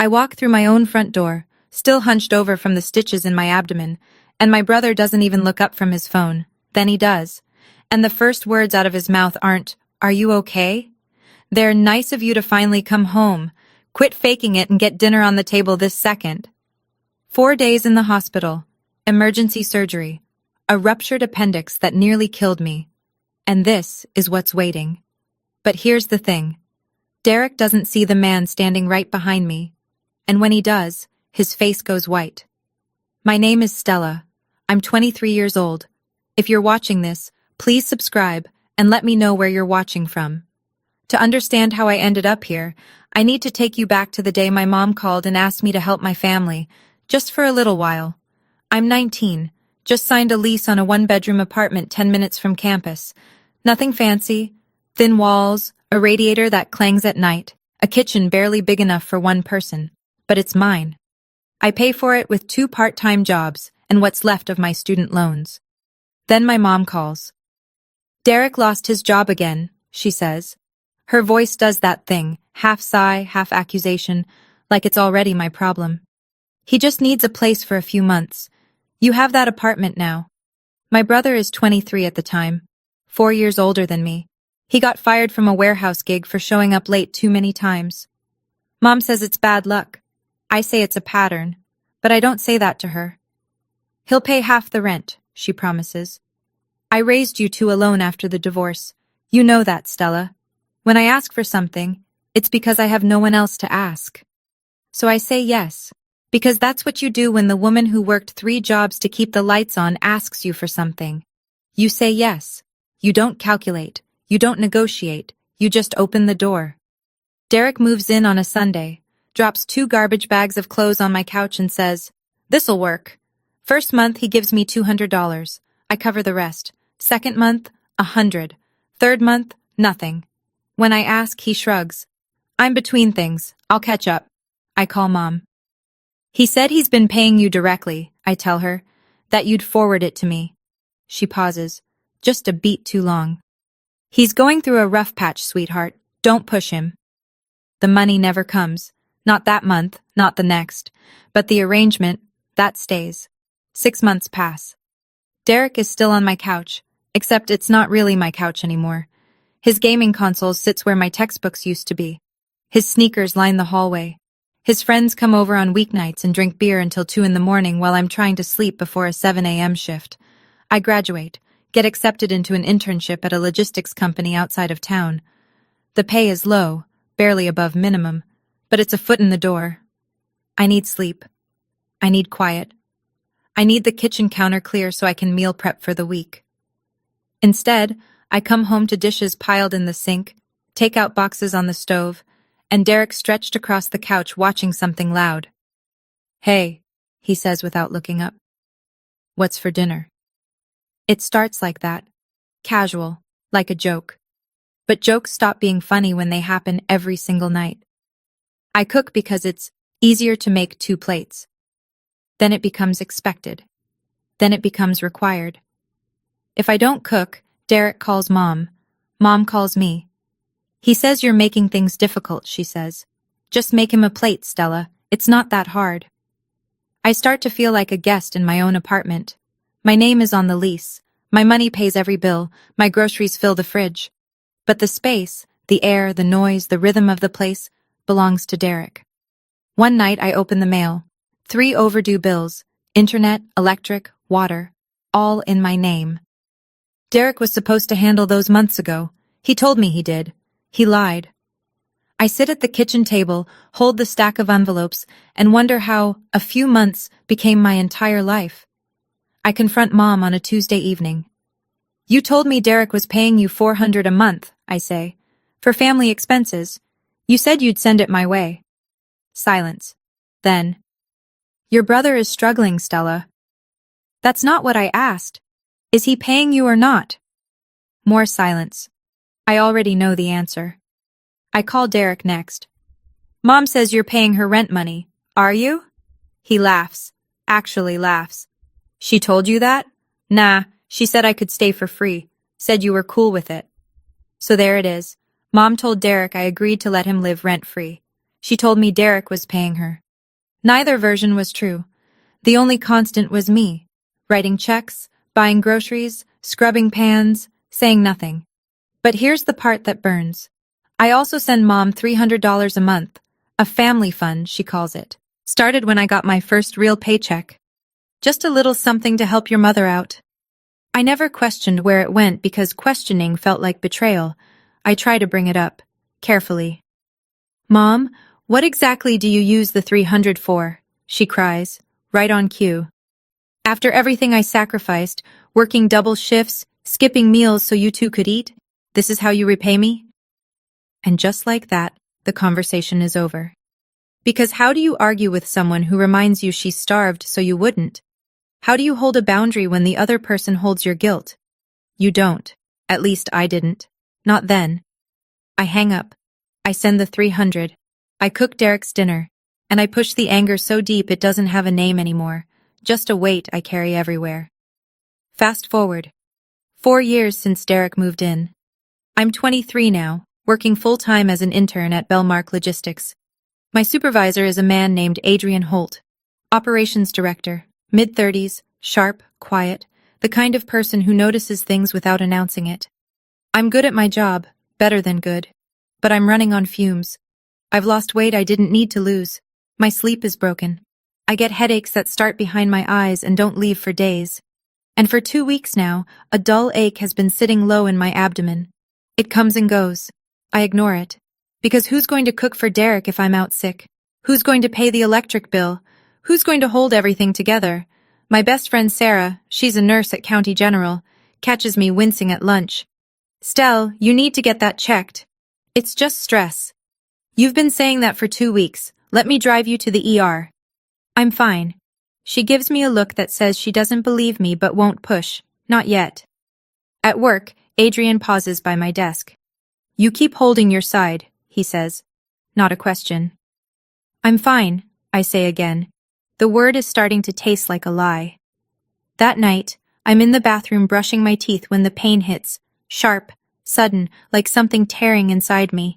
I walk through my own front door, still hunched over from the stitches in my abdomen, and my brother doesn't even look up from his phone. Then he does. And the first words out of his mouth aren't, "Are you okay?" They're, "Nice of you to finally come home. Quit faking it and get dinner on the table this second." 4 days in the hospital, emergency surgery, a ruptured appendix that nearly killed me. And this is what's waiting. But here's the thing. Derek doesn't see the man standing right behind me. And when he does, his face goes white. My name is Stella. I'm 23 years old. If you're watching this, please subscribe and let me know where you're watching from. To understand how I ended up here, I need to take you back to the day my mom called and asked me to help my family, just for a little while. I'm 19, just signed a lease on a one-bedroom apartment 10 minutes from campus. Nothing fancy, thin walls, a radiator that clangs at night, a kitchen barely big enough for one person. But it's mine. I pay for it with 2 part-time jobs and what's left of my student loans. Then my mom calls. "Derek lost his job again," she says. Her voice does that thing, half sigh, half accusation, like it's already my problem. "He just needs a place for a few months. You have that apartment now." My brother is 23 at the time, 4 years older than me. He got fired from a warehouse gig for showing up late too many times. Mom says it's bad luck. I say it's a pattern, but I don't say that to her. "He'll pay half the rent," she promises. "I raised you two alone after the divorce. You know that, Stella. When I ask for something, it's because I have no one else to ask." So I say yes, because that's what you do when the woman who worked 3 jobs to keep the lights on asks you for something. You say yes. You don't calculate. You don't negotiate. You just open the door. Derek moves in on a Sunday, drops 2 garbage bags of clothes on my couch and says, "This'll work." First month, he gives me $200. I cover the rest. Second month, $100. Third month, nothing. When I ask, he shrugs. "I'm between things. I'll catch up." I call Mom. "He said he's been paying you directly," I tell her, "that you'd forward it to me." She pauses, just a beat too long. "He's going through a rough patch, sweetheart. Don't push him." The money never comes. Not that month, not the next. But the arrangement, that stays. 6 months pass. Derek is still on my couch, except it's not really my couch anymore. His gaming console sits where my textbooks used to be. His sneakers line the hallway. His friends come over on weeknights and drink beer until 2 in the morning while I'm trying to sleep before a 7 a.m. shift. I graduate, get accepted into an internship at a logistics company outside of town. The pay is low, barely above minimum, but it's a foot in the door. I need sleep. I need quiet. I need the kitchen counter clear so I can meal prep for the week. Instead, I come home to dishes piled in the sink, takeout boxes on the stove, and Derek stretched across the couch watching something loud. "Hey," he says without looking up. "What's for dinner?" It starts like that, casual, like a joke. But jokes stop being funny when they happen every single night. I cook because it's easier to make 2 plates. Then it becomes expected. Then it becomes required. If I don't cook, Derek calls Mom. Mom calls me. "He says you're making things difficult," she says. "Just make him a plate, Stella. It's not that hard." I start to feel like a guest in my own apartment. My name is on the lease. My money pays every bill. My groceries fill the fridge. But the space, the air, the noise, the rhythm of the place belongs to Derek. One night I open the mail. 3 overdue bills, internet, electric, water, all in my name. Derek was supposed to handle those months ago. He told me he did. He lied. I sit at the kitchen table, hold the stack of envelopes, and wonder how a few months became my entire life. I confront Mom on a Tuesday evening. "You told me Derek was paying you $400 a month," I say, "for family expenses. You said you'd send it my way." Silence. Then, "Your brother is struggling, Stella." "That's not what I asked. Is he paying you or not?" More silence. I already know the answer. I call Derek next. "Mom says you're paying her rent money. Are you?" He laughs. Actually laughs. "She told you that?" "Nah, she said I could stay for free. Said you were cool with it." So there it is. Mom told Derek I agreed to let him live rent-free. She told me Derek was paying her. Neither version was true. The only constant was me, writing checks, buying groceries, scrubbing pans, saying nothing. But here's the part that burns. I also send Mom $300 a month, a family fund, she calls it. Started when I got my first real paycheck. Just a little something to help your mother out. I never questioned where it went because questioning felt like betrayal. I try to bring it up, carefully. Mom, what exactly do you use the 300 for? She cries, right on cue. After everything I sacrificed, working double shifts, skipping meals so you two could eat, this is how you repay me? And just like that, the conversation is over. Because how do you argue with someone who reminds you she starved so you wouldn't? How do you hold a boundary when the other person holds your guilt? You don't. At least I didn't. Not then. I hang up. I send the 300. I cook Derek's dinner. And I push the anger so deep it doesn't have a name anymore. Just a weight I carry everywhere. Fast forward. 4 years since Derek moved in. I'm 23 now, working full-time as an intern at Bellmark Logistics. My supervisor is a man named Adrian Holt, operations director, mid-30s, sharp, quiet, the kind of person who notices things without announcing it. I'm good at my job, better than good. But I'm running on fumes. I've lost weight I didn't need to lose. My sleep is broken. I get headaches that start behind my eyes and don't leave for days. And for 2 weeks now, a dull ache has been sitting low in my abdomen. It comes and goes. I ignore it. Because who's going to cook for Derek if I'm out sick? Who's going to pay the electric bill? Who's going to hold everything together? My best friend Sarah, she's a nurse at County General, catches me wincing at lunch. Stell, you need to get that checked. It's just stress. You've been saying that for 2 weeks. Let me drive you to the ER. I'm fine. She gives me a look that says she doesn't believe me but won't push. Not yet. At work, Adrian pauses by my desk. You keep holding your side, he says. Not a question. I'm fine, I say again. The word is starting to taste like a lie. That night, I'm in the bathroom brushing my teeth when the pain hits, sharp, sudden, like something tearing inside me.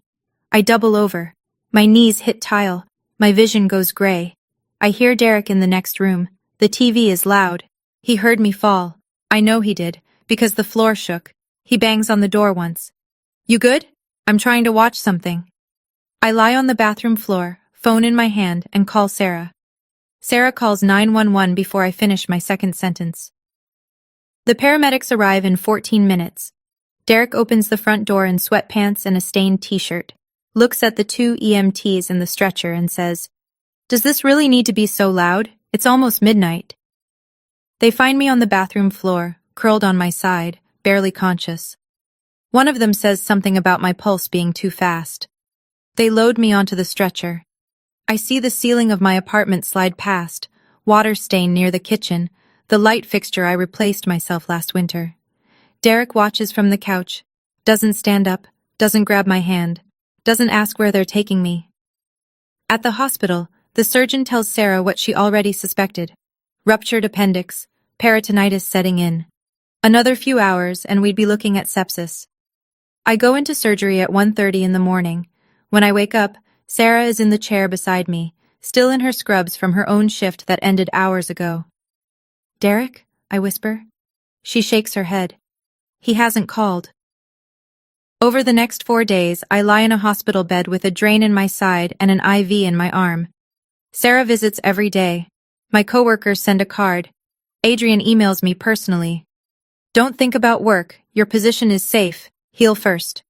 I double over. My knees hit tile. My vision goes gray. I hear Derek in the next room. The TV is loud. He heard me fall. I know he did, because the floor shook. He bangs on the door once. You good? I'm trying to watch something. I lie on the bathroom floor, phone in my hand, and call Sarah. Sarah calls 911 before I finish my second sentence. The paramedics arrive in 14 minutes. Derek opens the front door in sweatpants and a stained t-shirt, looks at the 2 EMTs in the stretcher and says, Does this really need to be so loud? It's almost midnight. They find me on the bathroom floor, curled on my side, barely conscious. One of them says something about my pulse being too fast. They load me onto the stretcher. I see the ceiling of my apartment slide past, water stain near the kitchen, the light fixture I replaced myself last winter. Derek watches from the couch, doesn't stand up, doesn't grab my hand, doesn't ask where they're taking me. At the hospital, the surgeon tells Sarah what she already suspected. Ruptured appendix, peritonitis setting in. Another few hours and we'd be looking at sepsis. I go into surgery at 1:30 in the morning. When I wake up, Sarah is in the chair beside me, still in her scrubs from her own shift that ended hours ago. Derek? I whisper. She shakes her head. He hasn't called. Over the next 4 days, I lie in a hospital bed with a drain in my side and an IV in my arm. Sarah visits every day. My coworkers send a card. Adrian emails me personally. Don't think about work. Your position is safe. Heal first.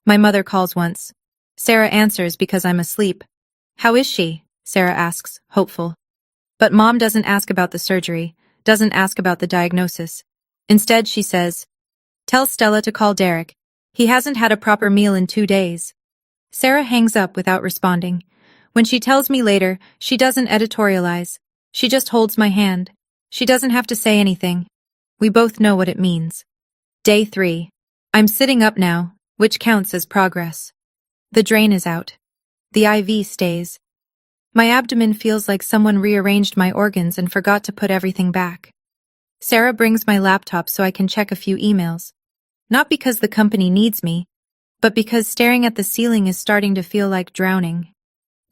My mother calls once. Sarah answers because I'm asleep. How is she? Sarah asks, hopeful. But Mom doesn't ask about the surgery, doesn't ask about the diagnosis. Instead, she says, Tell Stella to call Derek. He hasn't had a proper meal in 2 days. Sarah hangs up without responding. When she tells me later, she doesn't editorialize. She just holds my hand. She doesn't have to say anything. We both know what it means. Day 3. I'm sitting up now, which counts as progress. The drain is out. The IV stays. My abdomen feels like someone rearranged my organs and forgot to put everything back. Sarah brings my laptop so I can check a few emails. Not because the company needs me, but because staring at the ceiling is starting to feel like drowning.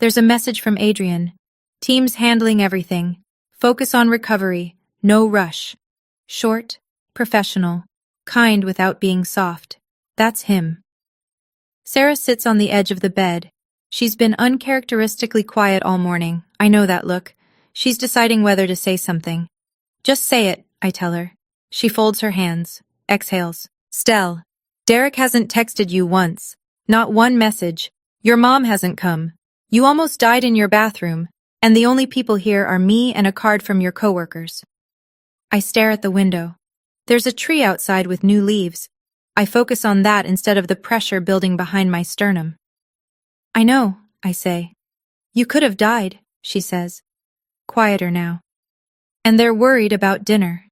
There's a message from Adrian. Team's handling everything. Focus on recovery. No rush. Short, professional, kind without being soft. That's him. Sarah sits on the edge of the bed. She's been uncharacteristically quiet all morning. I know that look. She's deciding whether to say something. Just say it, I tell her. She folds her hands, exhales. Stell, Derek hasn't texted you once. Not one message. Your mom hasn't come. You almost died in your bathroom, and the only people here are me and a card from your coworkers. I stare at the window. There's a tree outside with new leaves. I focus on that instead of the pressure building behind my sternum. I know, I say. You could have died, she says. Quieter now. And they're worried about dinner.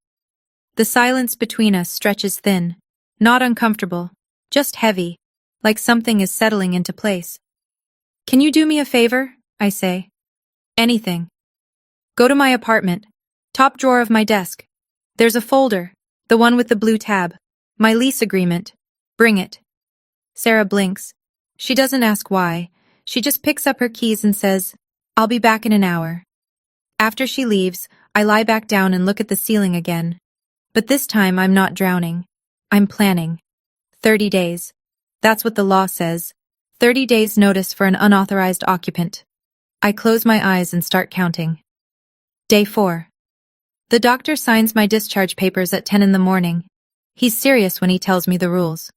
The silence between us stretches thin, not uncomfortable, just heavy, like something is settling into place. Can you do me a favor? I say. Anything. Go to my apartment. Top drawer of my desk. There's a folder, the one with the blue tab. My lease agreement. Bring it. Sarah blinks. She doesn't ask why. She just picks up her keys and says, I'll be back in an hour. After she leaves, I lie back down and look at the ceiling again. But this time I'm not drowning. I'm planning. 30 days. That's what the law says. 30 days notice for an unauthorized occupant. I close my eyes and start counting. Day 4. The doctor signs my discharge papers at 10 in the morning. He's serious when he tells me the rules.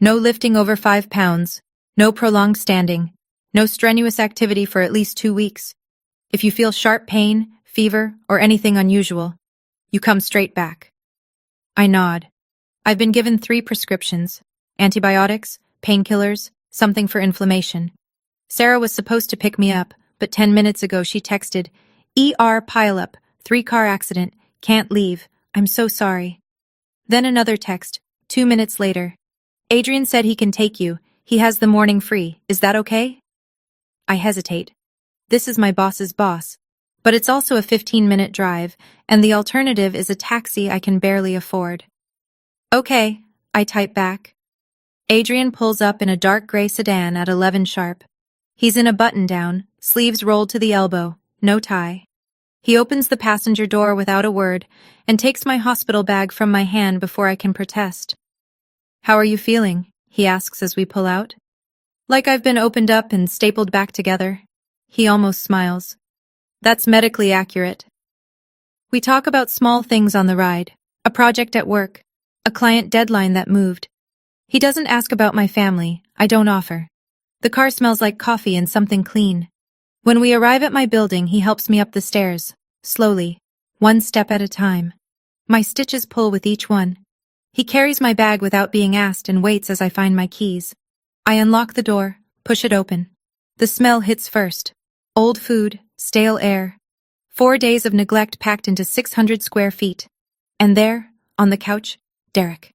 No lifting over 5 pounds, no prolonged standing, no strenuous activity for at least 2 weeks. If you feel sharp pain, fever, or anything unusual, you come straight back. I nod. I've been given 3 prescriptions: antibiotics, painkillers, something for inflammation. Sarah was supposed to pick me up, but 10 minutes ago she texted, ER pileup, 3-car accident, can't leave, I'm so sorry. Then another text, 2 minutes later. Adrian said he can take you, he has the morning free, is that okay? I hesitate. This is my boss's boss, but it's also a 15-minute drive, and the alternative is a taxi I can barely afford. Okay, I type back. Adrian pulls up in a dark gray sedan at 11 sharp. He's in a button-down, sleeves rolled to the elbow, no tie. He opens the passenger door without a word and takes my hospital bag from my hand before I can protest. How are you feeling? He asks as we pull out. Like I've been opened up and stapled back together. He almost smiles. That's medically accurate. We talk about small things on the ride, a project at work, a client deadline that moved. He doesn't ask about my family, I don't offer. The car smells like coffee and something clean. When we arrive at my building, he helps me up the stairs, slowly, one step at a time. My stitches pull with each one. He carries my bag without being asked and waits as I find my keys. I unlock the door, push it open. The smell hits first. Old food, stale air. 4 days of neglect packed into 600 square feet. And there, on the couch, Derek.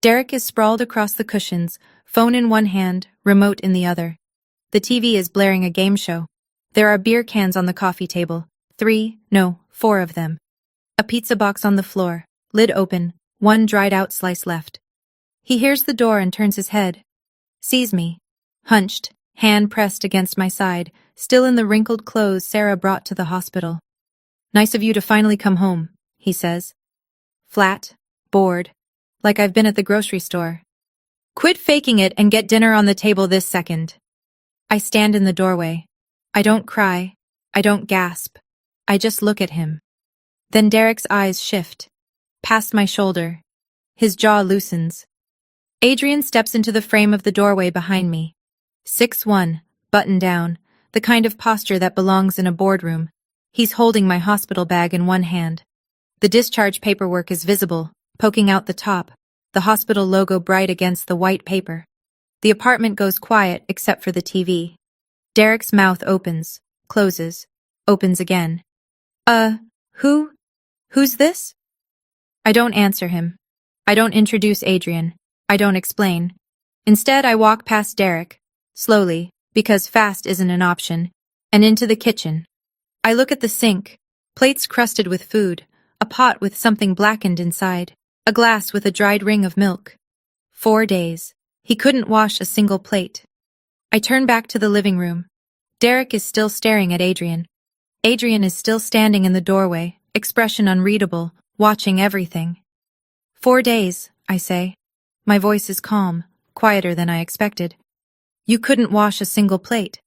Derek is sprawled across the cushions, phone in one hand, remote in the other. The TV is blaring a game show. There are beer cans on the coffee table. 4 of them. A pizza box on the floor, lid open, one dried-out slice left. He hears the door and turns his head. Sees me. Hunched, hand pressed against my side, still in the wrinkled clothes Sarah brought to the hospital. Nice of you to finally come home, he says. Flat, bored, like I've been at the grocery store. Quit faking it and get dinner on the table this second. I stand in the doorway. I don't cry. I don't gasp. I just look at him. Then Derek's eyes shift. Past my shoulder. His jaw loosens. Adrian steps into the frame of the doorway behind me. 6'1", button down, the kind of posture that belongs in a boardroom. He's holding my hospital bag in one hand. The discharge paperwork is visible, poking out the top, the hospital logo bright against the white paper. The apartment goes quiet except for the TV. Derek's mouth opens, closes, opens again. Who's this? I don't answer him. I don't introduce Adrian. I don't explain. Instead, I walk past Derek, slowly, because fast isn't an option, and into the kitchen. I look at the sink, plates crusted with food, a pot with something blackened inside, a glass with a dried ring of milk. 4 days. He couldn't wash a single plate. I turn back to the living room. Derek is still staring at Adrian. Adrian is still standing in the doorway, expression unreadable, watching everything. 4 days, I say. My voice is calm, quieter than I expected. You couldn't wash a single plate.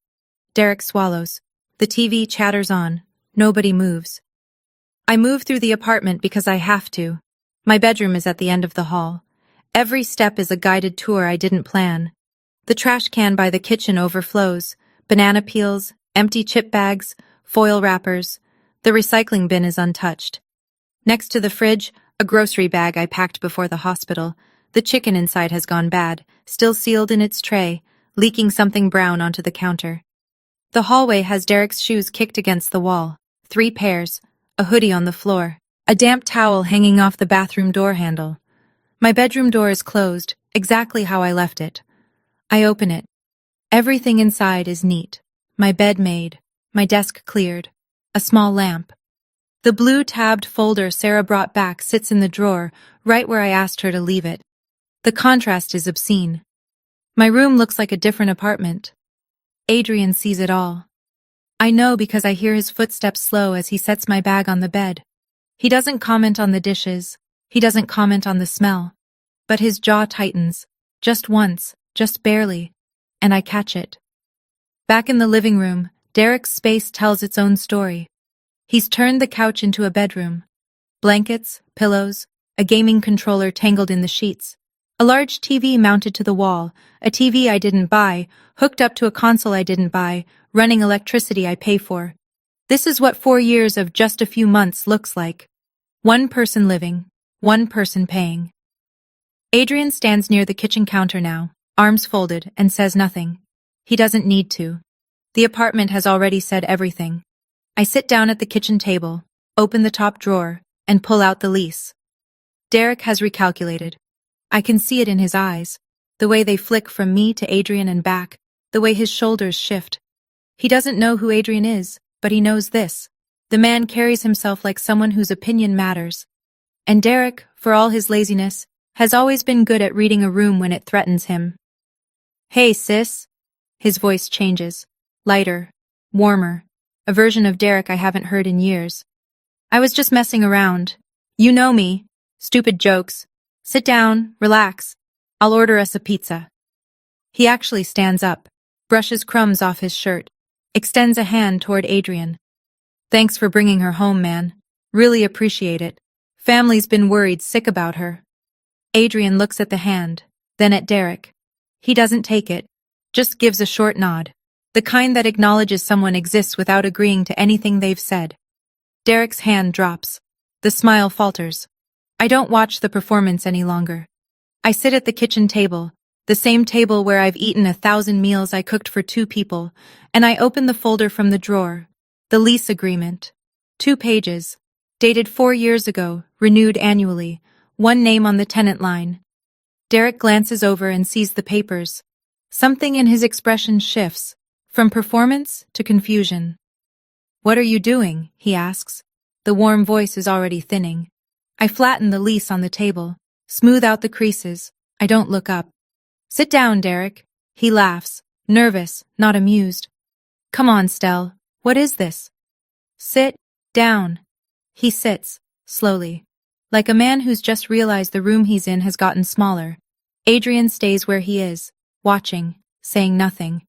Derek swallows. The TV chatters on. Nobody moves. I move through the apartment because I have to. My bedroom is at the end of the hall. Every step is a guided tour I didn't plan. The trash can by the kitchen overflows. Banana peels, empty chip bags, foil wrappers. The recycling bin is untouched. Next to the fridge, a grocery bag I packed before the hospital. The chicken inside has gone bad, still sealed in its tray, leaking something brown onto the counter. The hallway has Derek's shoes kicked against the wall. 3 pairs, a hoodie on the floor, a damp towel hanging off the bathroom door handle. My bedroom door is closed, exactly how I left it. I open it. Everything inside is neat. My bed made, my desk cleared, a small lamp. The blue tabbed folder Sarah brought back sits in the drawer, right where I asked her to leave it. The contrast is obscene. My room looks like a different apartment. Adrian sees it all. I know because I hear his footsteps slow as he sets my bag on the bed. He doesn't comment on the dishes. He doesn't comment on the smell. But his jaw tightens. Just once, just barely. And I catch it. Back in the living room, Derek's space tells its own story. He's turned the couch into a bedroom. Blankets, pillows, a gaming controller tangled in the sheets. A large TV mounted to the wall, a TV I didn't buy, hooked up to a console I didn't buy, running electricity I pay for. This is what 4 years of just a few months looks like. One person living, one person paying. Adrian stands near the kitchen counter now, arms folded, and says nothing. He doesn't need to. The apartment has already said everything. I sit down at the kitchen table, open the top drawer, and pull out the lease. Derek has recalculated. I can see it in his eyes, the way they flick from me to Adrian and back, the way his shoulders shift. He doesn't know who Adrian is, but he knows this. The man carries himself like someone whose opinion matters. And Derek, for all his laziness, has always been good at reading a room when it threatens him. Hey, sis. His voice changes. Lighter. Warmer. A version of Derek I haven't heard in years. I was just messing around. You know me. Stupid jokes. Sit down, relax. I'll order us a pizza. He actually stands up, brushes crumbs off his shirt, extends a hand toward Adrian. Thanks for bringing her home, man. Really appreciate it. Family's been worried sick about her. Adrian looks at the hand, then at Derek. He doesn't take it, just gives a short nod, the kind that acknowledges someone exists without agreeing to anything they've said. Derek's hand drops. The smile falters. I don't watch the performance any longer. I sit at the kitchen table, the same table where I've eaten 1,000 meals I cooked for 2 people, and I open the folder from the drawer. The lease agreement. 2 pages. Dated 4 years ago, renewed annually, 1 name on the tenant line. Derek glances over and sees the papers. Something in his expression shifts, from performance to confusion. What are you doing? He asks. The warm voice is already thinning. I flatten the lease on the table, smooth out the creases. I don't look up. Sit down, Derek. He laughs, nervous, not amused. Come on, Stell. What is this? Sit down. He sits, slowly. Like a man who's just realized the room he's in has gotten smaller. Adrian stays where he is, watching, saying nothing.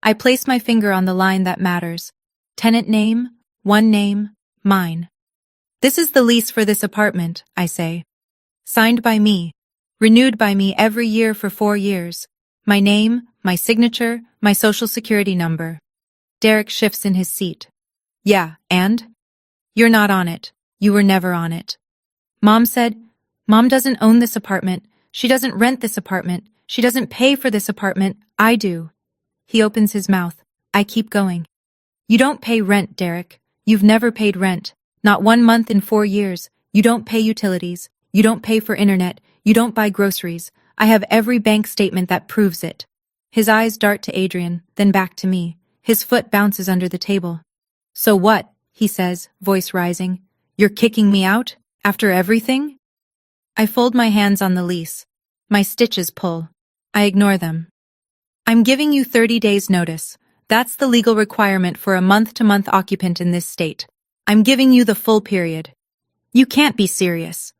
I place my finger on the line that matters. Tenant name, 1 name, mine. This is the lease for this apartment, I say. Signed by me. Renewed by me every year for 4 years. My name, my signature, my social security number. Derek shifts in his seat. Yeah, and? You're not on it. You were never on it. Mom said, Mom doesn't own this apartment. She doesn't rent this apartment. She doesn't pay for this apartment. I do. He opens his mouth. I keep going. You don't pay rent, Derek. You've never paid rent. Not 1 month in 4 years. You don't pay utilities. You don't pay for internet. You don't buy groceries. I have every bank statement that proves it. His eyes dart to Adrian, then back to me. His foot bounces under the table. So what? He says, voice rising. You're kicking me out? After everything? I fold my hands on the lease. My stitches pull. I ignore them. I'm giving you 30 days notice. That's the legal requirement for a month-to-month occupant in this state. I'm giving you the full period. You can't be serious.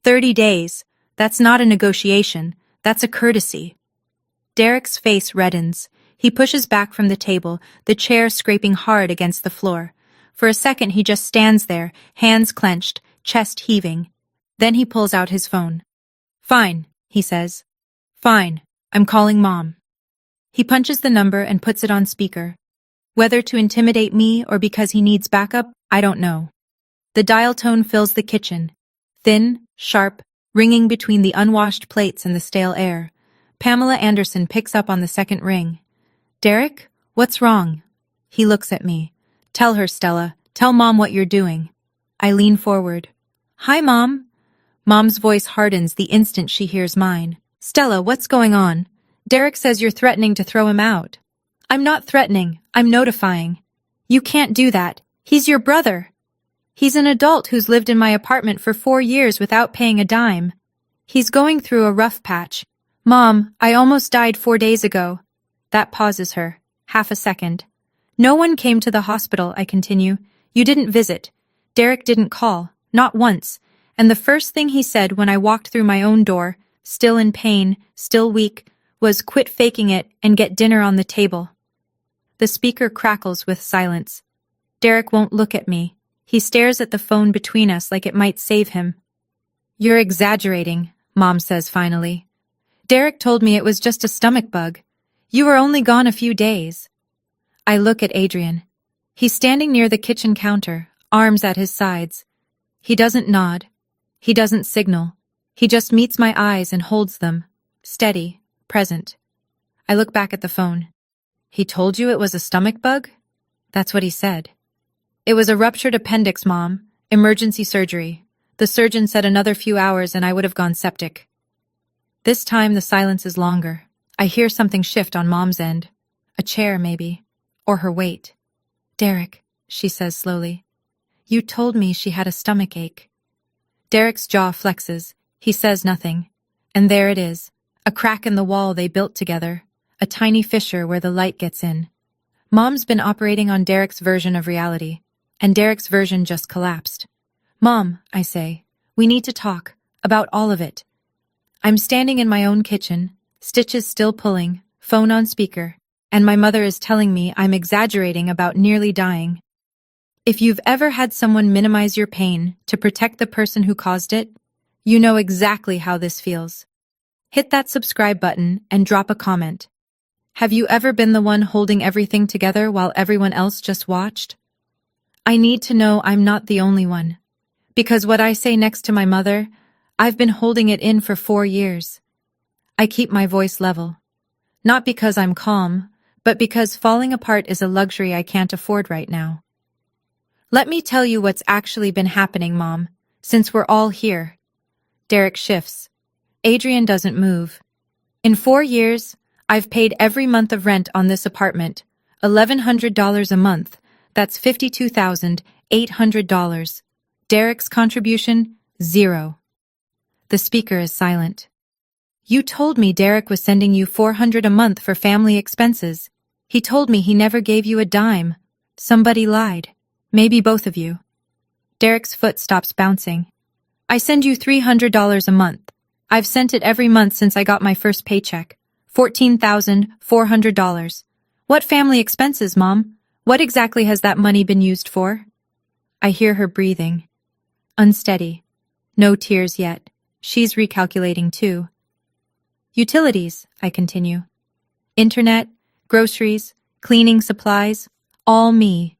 30 days. That's not a negotiation. That's a courtesy. Derek's face reddens. He pushes back from the table, the chair scraping hard against the floor. For a second he just stands there, hands clenched, chest heaving. Then he pulls out his phone. Fine, he says. Fine, I'm calling Mom. He punches the number and puts it on speaker. Whether to intimidate me or because he needs backup, I don't know. The dial tone fills the kitchen. Thin, sharp, ringing between the unwashed plates and the stale air. Pamela Anderson picks up on the second ring. Derek, what's wrong? He looks at me. Tell her, Stella. Tell Mom what you're doing. I lean forward. Hi, Mom. Mom's voice hardens the instant she hears mine. Stella, what's going on? Derek says you're threatening to throw him out. I'm not threatening. I'm notifying. You can't do that. He's your brother. He's an adult who's lived in my apartment for 4 years without paying a dime. He's going through a rough patch. Mom, I almost died 4 days ago. That pauses her. Half a second. No one came to the hospital, I continue. You didn't visit. Derek didn't call. Not once. And the first thing he said when I walked through my own door, still in pain, still weak, was quit faking it and get dinner on the table. The speaker crackles with silence. Derek won't look at me. He stares at the phone between us like it might save him. You're exaggerating, Mom says finally. Derek told me it was just a stomach bug. You were only gone a few days. I look at Adrian. He's standing near the kitchen counter, arms at his sides. He doesn't nod. He doesn't signal. He just meets my eyes and holds them, steady, present. I look back at the phone. He told you it was a stomach bug? That's what he said. It was a ruptured appendix, Mom. Emergency surgery. The surgeon said another few hours and I would have gone septic. This time the silence is longer. I hear something shift on Mom's end. A chair, maybe. Or her weight. Derek, she says slowly. You told me she had a stomach ache. Derek's jaw flexes. He says nothing. And there it is. A crack in the wall they built together. A tiny fissure where the light gets in. Mom's been operating on Derek's version of reality. And Derek's version just collapsed. Mom, I say, we need to talk. About all of it. I'm standing in my own kitchen, stitches still pulling, phone on speaker, and my mother is telling me I'm exaggerating about nearly dying. If you've ever had someone minimize your pain to protect the person who caused it, you know exactly how this feels. Hit that subscribe button and drop a comment. Have you ever been the one holding everything together while everyone else just watched? I need to know I'm not the only one. Because what I say next to my mother, I've been holding it in for 4 years. I keep my voice level. Not because I'm calm, but because falling apart is a luxury I can't afford right now. Let me tell you what's actually been happening, Mom, since we're all here. Derek shifts. Adrian doesn't move. In 4 years, I've paid every month of rent on this apartment, $1,100 a month. That's $52,800. Derek's contribution, 0. The speaker is silent. You told me Derek was sending you $400 a month for family expenses. He told me he never gave you a dime. Somebody lied. Maybe both of you. Derek's foot stops bouncing. I send you $300 a month. I've sent it every month since I got my first paycheck. $14,400. What family expenses, Mom? What exactly has that money been used for? I hear her breathing. Unsteady. No tears yet. She's recalculating too. Utilities, I continue. Internet, groceries, cleaning supplies, all me.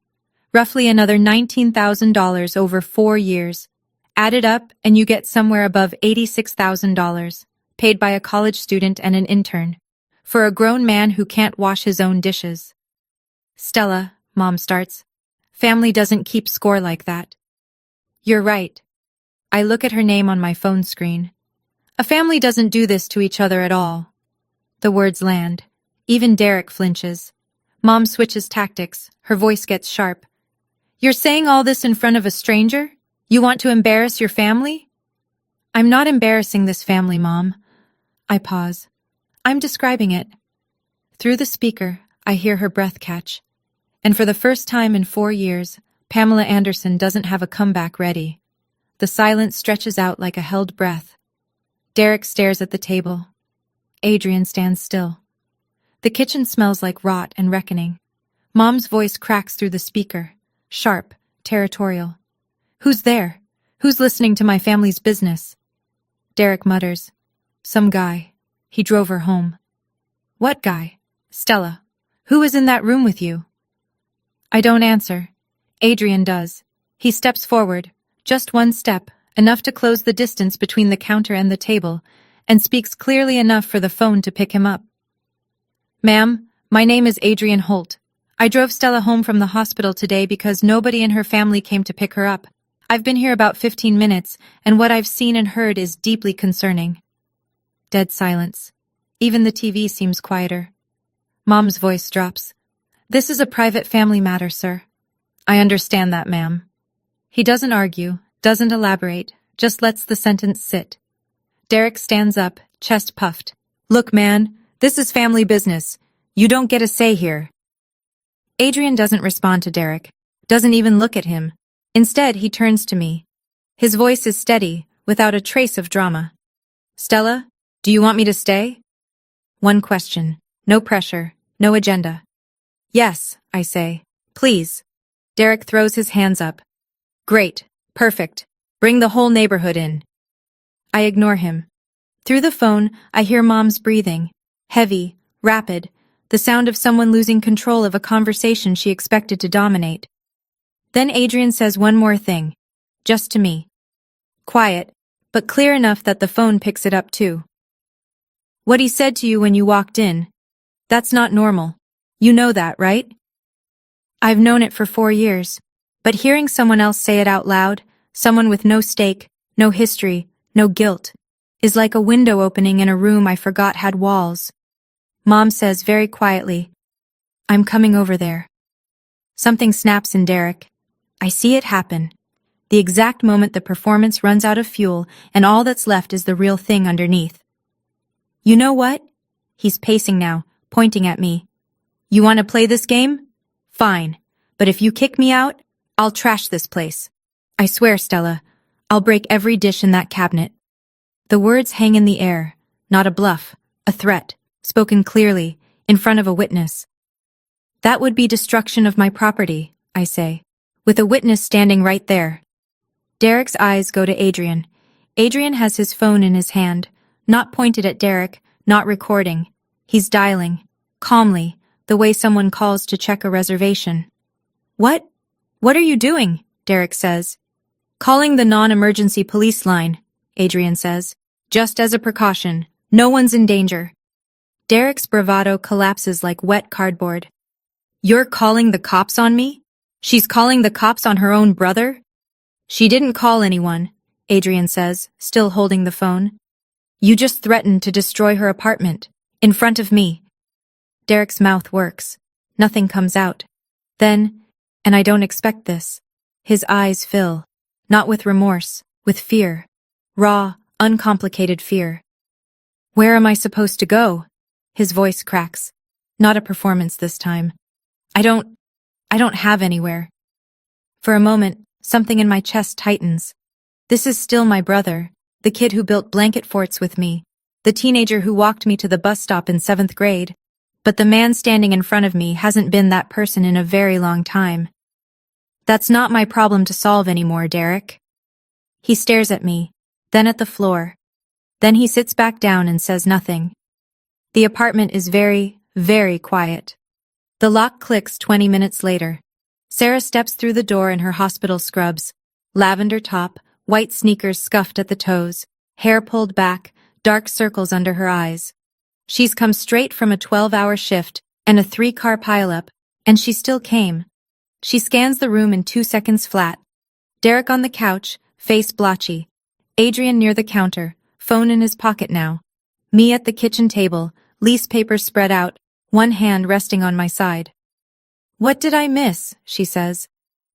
Roughly another $19,000 over 4 years. Add it up and you get somewhere above $86,000, paid by a college student and an intern, for a grown man who can't wash his own dishes. Stella, Mom starts. Family doesn't keep score like that. You're right. I look at her name on my phone screen. A family doesn't do this to each other at all. The words land. Even Derek flinches. Mom switches tactics. Her voice gets sharp. You're saying all this in front of a stranger? You want to embarrass your family? I'm not embarrassing this family, Mom. I pause. I'm describing it. Through the speaker, I hear her breath catch. And for the first time in 4 years, Pamela Anderson doesn't have a comeback ready. The silence stretches out like a held breath. Derek stares at the table. Adrian stands still. The kitchen smells like rot and reckoning. Mom's voice cracks through the speaker, sharp, territorial. Who's there? Who's listening to my family's business? Derek mutters. Some guy. He drove her home. What guy? Stella. Who was in that room with you? I don't answer. Adrian does. He steps forward, just one step, enough to close the distance between the counter and the table, and speaks clearly enough for the phone to pick him up. Ma'am, my name is Adrian Holt. I drove Stella home from the hospital today because nobody in her family came to pick her up. I've been here about 15 minutes, and what I've seen and heard is deeply concerning. Dead silence. Even the TV seems quieter. Mom's voice drops. This is a private family matter, sir. I understand that, ma'am. He doesn't argue, doesn't elaborate, just lets the sentence sit. Derek stands up, chest puffed. Look, man, this is family business. You don't get a say here. Adrian doesn't respond to Derek, doesn't even look at him. Instead, he turns to me. His voice is steady, without a trace of drama. Stella, do you want me to stay? One question. No pressure. No agenda. Yes, I say. Please. Derek throws his hands up. Great. Perfect. Bring the whole neighborhood in. I ignore him. Through the phone, I hear Mom's breathing. Heavy, rapid, the sound of someone losing control of a conversation she expected to dominate. Then Adrian says one more thing. Just to me. Quiet, but clear enough that the phone picks it up too. What he said to you when you walked in. That's not normal. You know that, right? I've known it for 4 years, but hearing someone else say it out loud, someone with no stake, no history, no guilt, is like a window opening in a room I forgot had walls. Mom says very quietly, I'm coming over there. Something snaps in Derek. I see it happen. The exact moment the performance runs out of fuel and all that's left is the real thing underneath. You know what? He's pacing now, pointing at me. You want to play this game? Fine. But if you kick me out, I'll trash this place. I swear, Stella, I'll break every dish in that cabinet. The words hang in the air, not a bluff, a threat, spoken clearly, in front of a witness. That would be destruction of my property, I say, with a witness standing right there. Derek's eyes go to Adrian. Adrian has his phone in his hand, not pointed at Derek, not recording. He's dialing, calmly, the way someone calls to check a reservation. What? What are you doing? Derek says. Calling the non-emergency police line, Adrian says. Just as a precaution. No one's in danger. Derek's bravado collapses like wet cardboard. You're calling the cops on me? She's calling the cops on her own brother? She didn't call anyone, Adrian says, still holding the phone. You just threatened to destroy her apartment, in front of me. Derek's mouth works. Nothing comes out. Then, and I don't expect this, his eyes fill, not with remorse, with fear. Raw, uncomplicated fear. Where am I supposed to go? His voice cracks. Not a performance this time. I don't have anywhere. For a moment, something in my chest tightens. This is still my brother, the kid who built blanket forts with me, the teenager who walked me to the bus stop in 7th grade. But the man standing in front of me hasn't been that person in a very long time. That's not my problem to solve anymore, Derek. He stares at me, then at the floor. Then he sits back down and says nothing. The apartment is very, very quiet. The lock clicks 20 minutes later. Sarah steps through the door in her hospital scrubs. Lavender top, white sneakers scuffed at the toes, hair pulled back, dark circles under her eyes. She's come straight from a 12-hour shift and a 3-car pileup, and she still came. She scans the room in 2 seconds flat. Derek on the couch, face blotchy. Adrian near the counter, phone in his pocket now. Me at the kitchen table, lease papers spread out, one hand resting on my side. What did I miss? She says.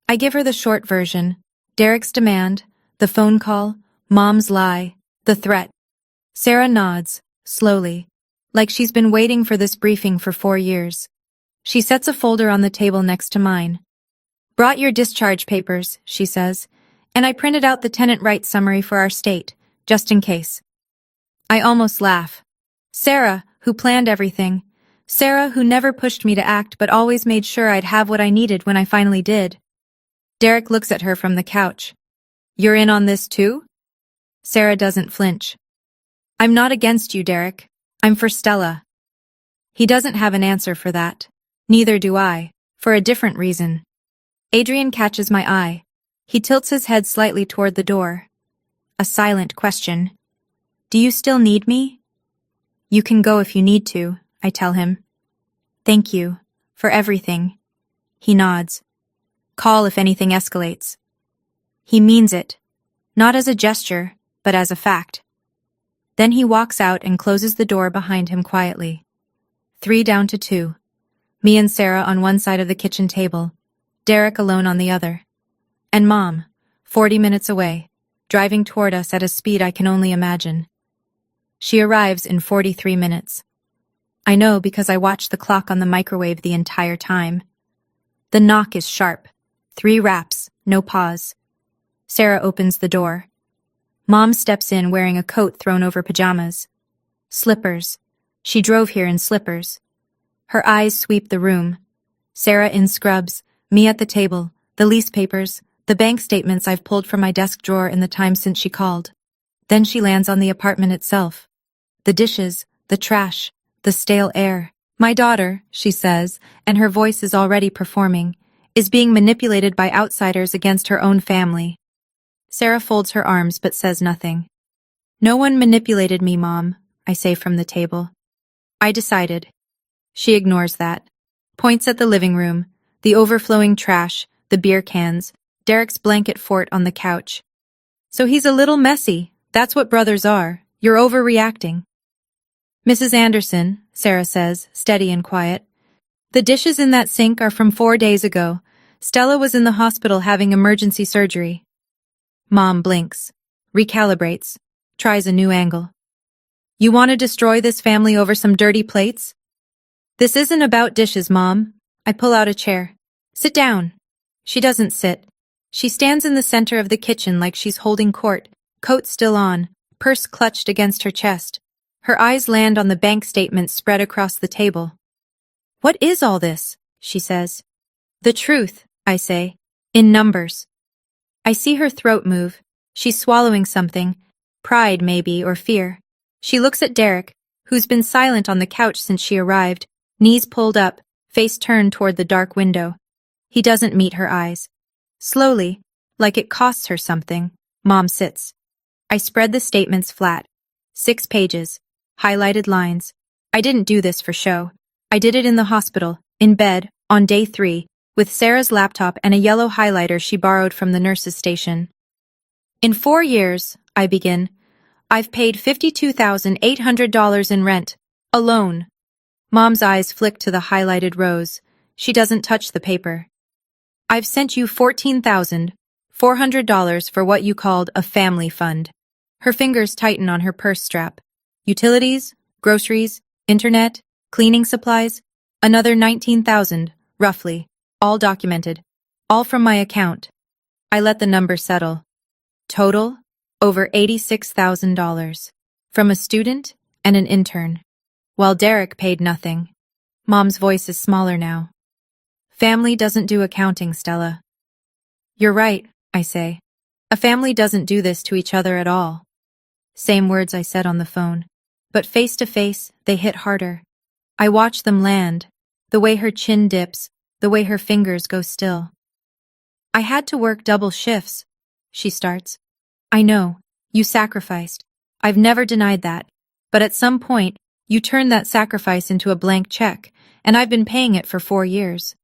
I give her the short version. Derek's demand, the phone call, Mom's lie, the threat. Sarah nods, slowly, like she's been waiting for this briefing for 4 years. She sets a folder on the table next to mine. Brought your discharge papers, she says, and I printed out the tenant rights summary for our state, just in case. I almost laugh. Sarah, who planned everything. Sarah, who never pushed me to act but always made sure I'd have what I needed when I finally did. Derek looks at her from the couch. You're in on this too? Sarah doesn't flinch. I'm not against you, Derek. I'm for Stella. He doesn't have an answer for that. Neither do I, for a different reason. Adrian catches my eye. He tilts his head slightly toward the door. A silent question. Do you still need me? You can go if you need to, I tell him. Thank you, for everything. He nods. Call if anything escalates. He means it, not as a gesture, but as a fact. Then he walks out and closes the door behind him quietly. 3 down to 2. Me and Sarah on one side of the kitchen table, Derek alone on the other. And Mom, 40 minutes away, driving toward us at a speed I can only imagine. She arrives in 43 minutes. I know because I watched the clock on the microwave the entire time. The knock is sharp. 3 raps, no pause. Sarah opens the door. Mom steps in wearing a coat thrown over pajamas. Slippers. She drove here in slippers. Her eyes sweep the room. Sarah in scrubs, me at the table, the lease papers, the bank statements I've pulled from my desk drawer in the time since she called. Then she lands on the apartment itself. The dishes, the trash, the stale air. My daughter, she says, and her voice is already performing, is being manipulated by outsiders against her own family. Sarah folds her arms but says nothing. No one manipulated me, Mom, I say from the table. I decided. She ignores that. Points at the living room, the overflowing trash, the beer cans, Derek's blanket fort on the couch. So he's a little messy. That's what brothers are. You're overreacting. Mrs. Anderson, Sarah says, steady and quiet. The dishes in that sink are from 4 days ago. Stella was in the hospital having emergency surgery. Mom blinks, recalibrates, tries a new angle. You want to destroy this family over some dirty plates? This isn't about dishes, Mom. I pull out a chair. Sit down. She doesn't sit. She stands in the center of the kitchen like she's holding court, coat still on, purse clutched against her chest. Her eyes land on the bank statements spread across the table. What is all this? She says. The truth, I say, in numbers. I see her throat move. She's swallowing something, pride maybe, or fear. She looks at Derek, who's been silent on the couch since she arrived, knees pulled up, face turned toward the dark window. He doesn't meet her eyes. Slowly, like it costs her something, Mom sits. I spread the statements flat. 6 pages. Highlighted lines. I didn't do this for show. I did it in the hospital, in bed, on day 3, with Sarah's laptop and a yellow highlighter she borrowed from the nurse's station. In 4 years, I begin, I've paid $52,800 in rent, alone. Mom's eyes flick to the highlighted rows. She doesn't touch the paper. I've sent you $14,400 for what you called a family fund. Her fingers tighten on her purse strap. Utilities, groceries, internet, cleaning supplies, another $19,000, roughly, all documented, all from my account. I let the number settle. Total, over $86,000, from a student and an intern, while Derek paid nothing. Mom's voice is smaller now. Family doesn't do accounting, Stella. You're right, I say. A family doesn't do this to each other at all. Same words I said on the phone. But face to face, they hit harder. I watch them land, the way her chin dips, the way her fingers go still. I had to work double shifts, she starts. I know, you sacrificed. I've never denied that. But at some point, you turned that sacrifice into a blank check, and I've been paying it for 4 years.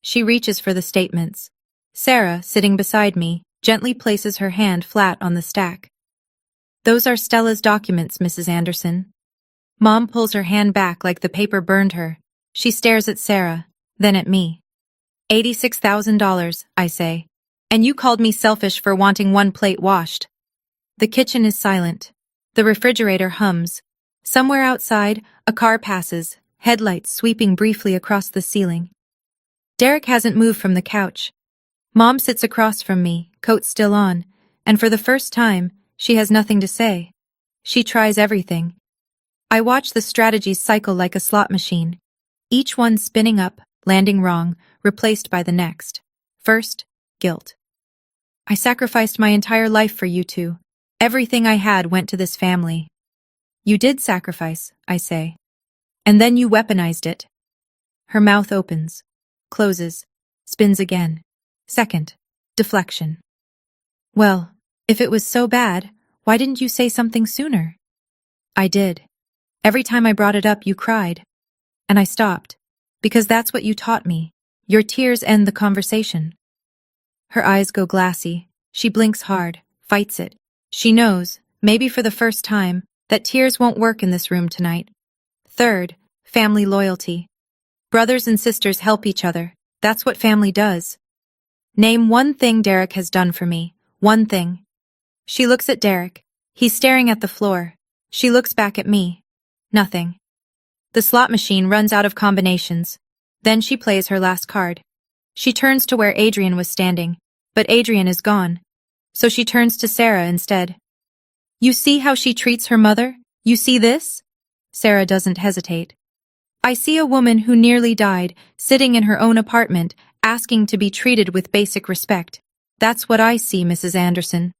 She reaches for the statements. Sarah, sitting beside me, gently places her hand flat on the stack. Those are Stella's documents, Mrs. Anderson. Mom pulls her hand back like the paper burned her. She stares at Sarah, then at me. $86,000, I say. And you called me selfish for wanting 1 plate washed. The kitchen is silent. The refrigerator hums. Somewhere outside, a car passes, headlights sweeping briefly across the ceiling. Derek hasn't moved from the couch. Mom sits across from me, coat still on, and for the first time, she has nothing to say. She tries everything. I watch the strategies cycle like a slot machine, each one spinning up, landing wrong, replaced by the next. First, guilt. I sacrificed my entire life for you two. Everything I had went to this family. You did sacrifice, I say. And then you weaponized it. Her mouth opens, closes, spins again. Second, deflection. Well, if it was so bad, why didn't you say something sooner? I did. Every time I brought it up, you cried. And I stopped. Because that's what you taught me. Your tears end the conversation. Her eyes go glassy. She blinks hard, fights it. She knows, maybe for the first time, that tears won't work in this room tonight. Third, family loyalty. Brothers and sisters help each other. That's what family does. Name one thing Derek has done for me. One thing. She looks at Derek. He's staring at the floor. She looks back at me. Nothing. The slot machine runs out of combinations. Then she plays her last card. She turns to where Adrian was standing, but Adrian is gone. So she turns to Sarah instead. You see how she treats her mother? You see this? Sarah doesn't hesitate. I see a woman who nearly died, sitting in her own apartment, asking to be treated with basic respect. That's what I see, Mrs. Anderson.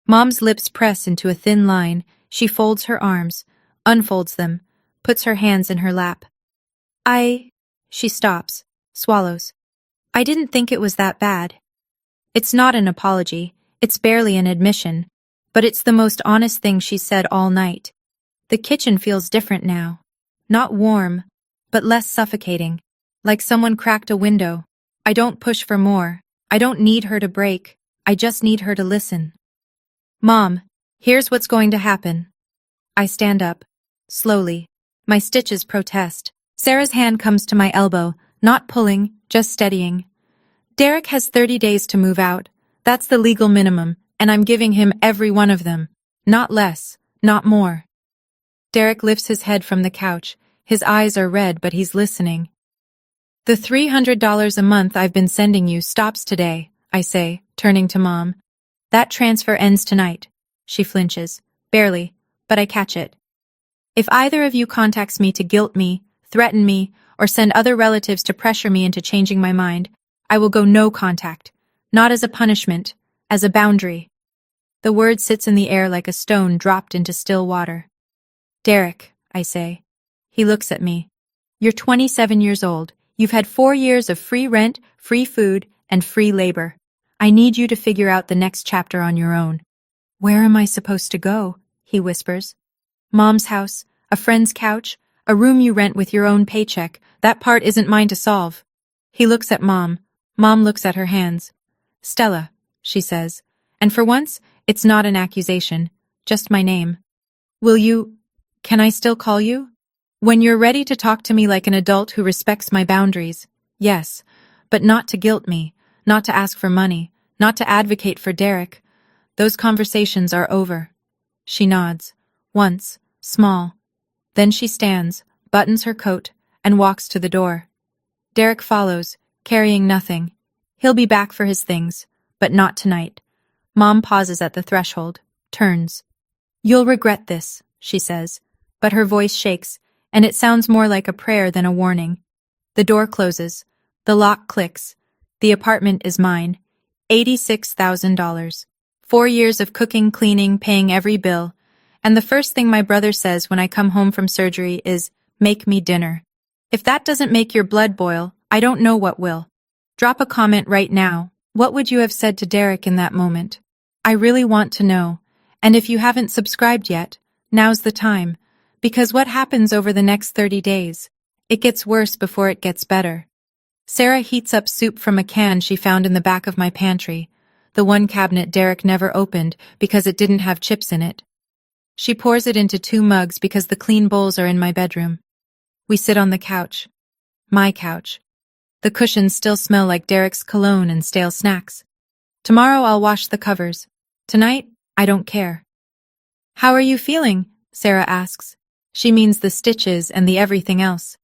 Mom's lips press into a thin line. She folds her arms, unfolds them, puts her hands in her lap. She stops, swallows. I didn't think it was that bad. It's not an apology, it's barely an admission, but it's the most honest thing she's said all night. The kitchen feels different now. Not warm, but less suffocating, like someone cracked a window. I don't push for more. I don't need her to break. I just need her to listen. Mom, here's what's going to happen. I stand up, slowly. My stitches protest. Sarah's hand comes to my elbow, not pulling, just steadying. Derek has 30 days to move out. That's the legal minimum, and I'm giving him every one of them. Not less, not more. Derek lifts his head from the couch. His eyes are red, but he's listening. The $300 a month I've been sending you stops today, I say, turning to Mom. That transfer ends tonight. She flinches. Barely, but I catch it. If either of you contacts me to guilt me, threaten me, or send other relatives to pressure me into changing my mind, I will go no contact. Not as a punishment, as a boundary. The word sits in the air like a stone dropped into still water. Derek, I say. He looks at me. You're 27 years old. You've had 4 years of free rent, free food, and free labor. I need you to figure out the next chapter on your own. Where am I supposed to go? He whispers. Mom's house, a friend's couch, a room you rent with your own paycheck. That part isn't mine to solve. He looks at Mom. Mom looks at her hands. Stella, she says. And for once, it's not an accusation, just my name. Can I still call you? When you're ready to talk to me like an adult who respects my boundaries, yes, but not to guilt me, not to ask for money, not to advocate for Derek. Those conversations are over. She nods. Once, small. Then she stands, buttons her coat, and walks to the door. Derek follows, carrying nothing. He'll be back for his things, but not tonight. Mom pauses at the threshold, turns. You'll regret this, she says, but her voice shakes, and it sounds more like a prayer than a warning. The door closes. The lock clicks. The apartment is mine. $86,000. 4 years of cooking, cleaning, paying every bill. And the first thing my brother says when I come home from surgery is, make me dinner. If that doesn't make your blood boil, I don't know what will. Drop a comment right now. What would you have said to Derek in that moment? I really want to know. And if you haven't subscribed yet, now's the time. Because what happens over the next 30 days? It gets worse before it gets better. Sarah heats up soup from a can she found in the back of my pantry, the one cabinet Derek never opened because it didn't have chips in it. She pours it into 2 mugs because the clean bowls are in my bedroom. We sit on the couch. My couch. The cushions still smell like Derek's cologne and stale snacks. Tomorrow I'll wash the covers. Tonight, I don't care. How are you feeling? Sarah asks. She means the stitches and the everything else.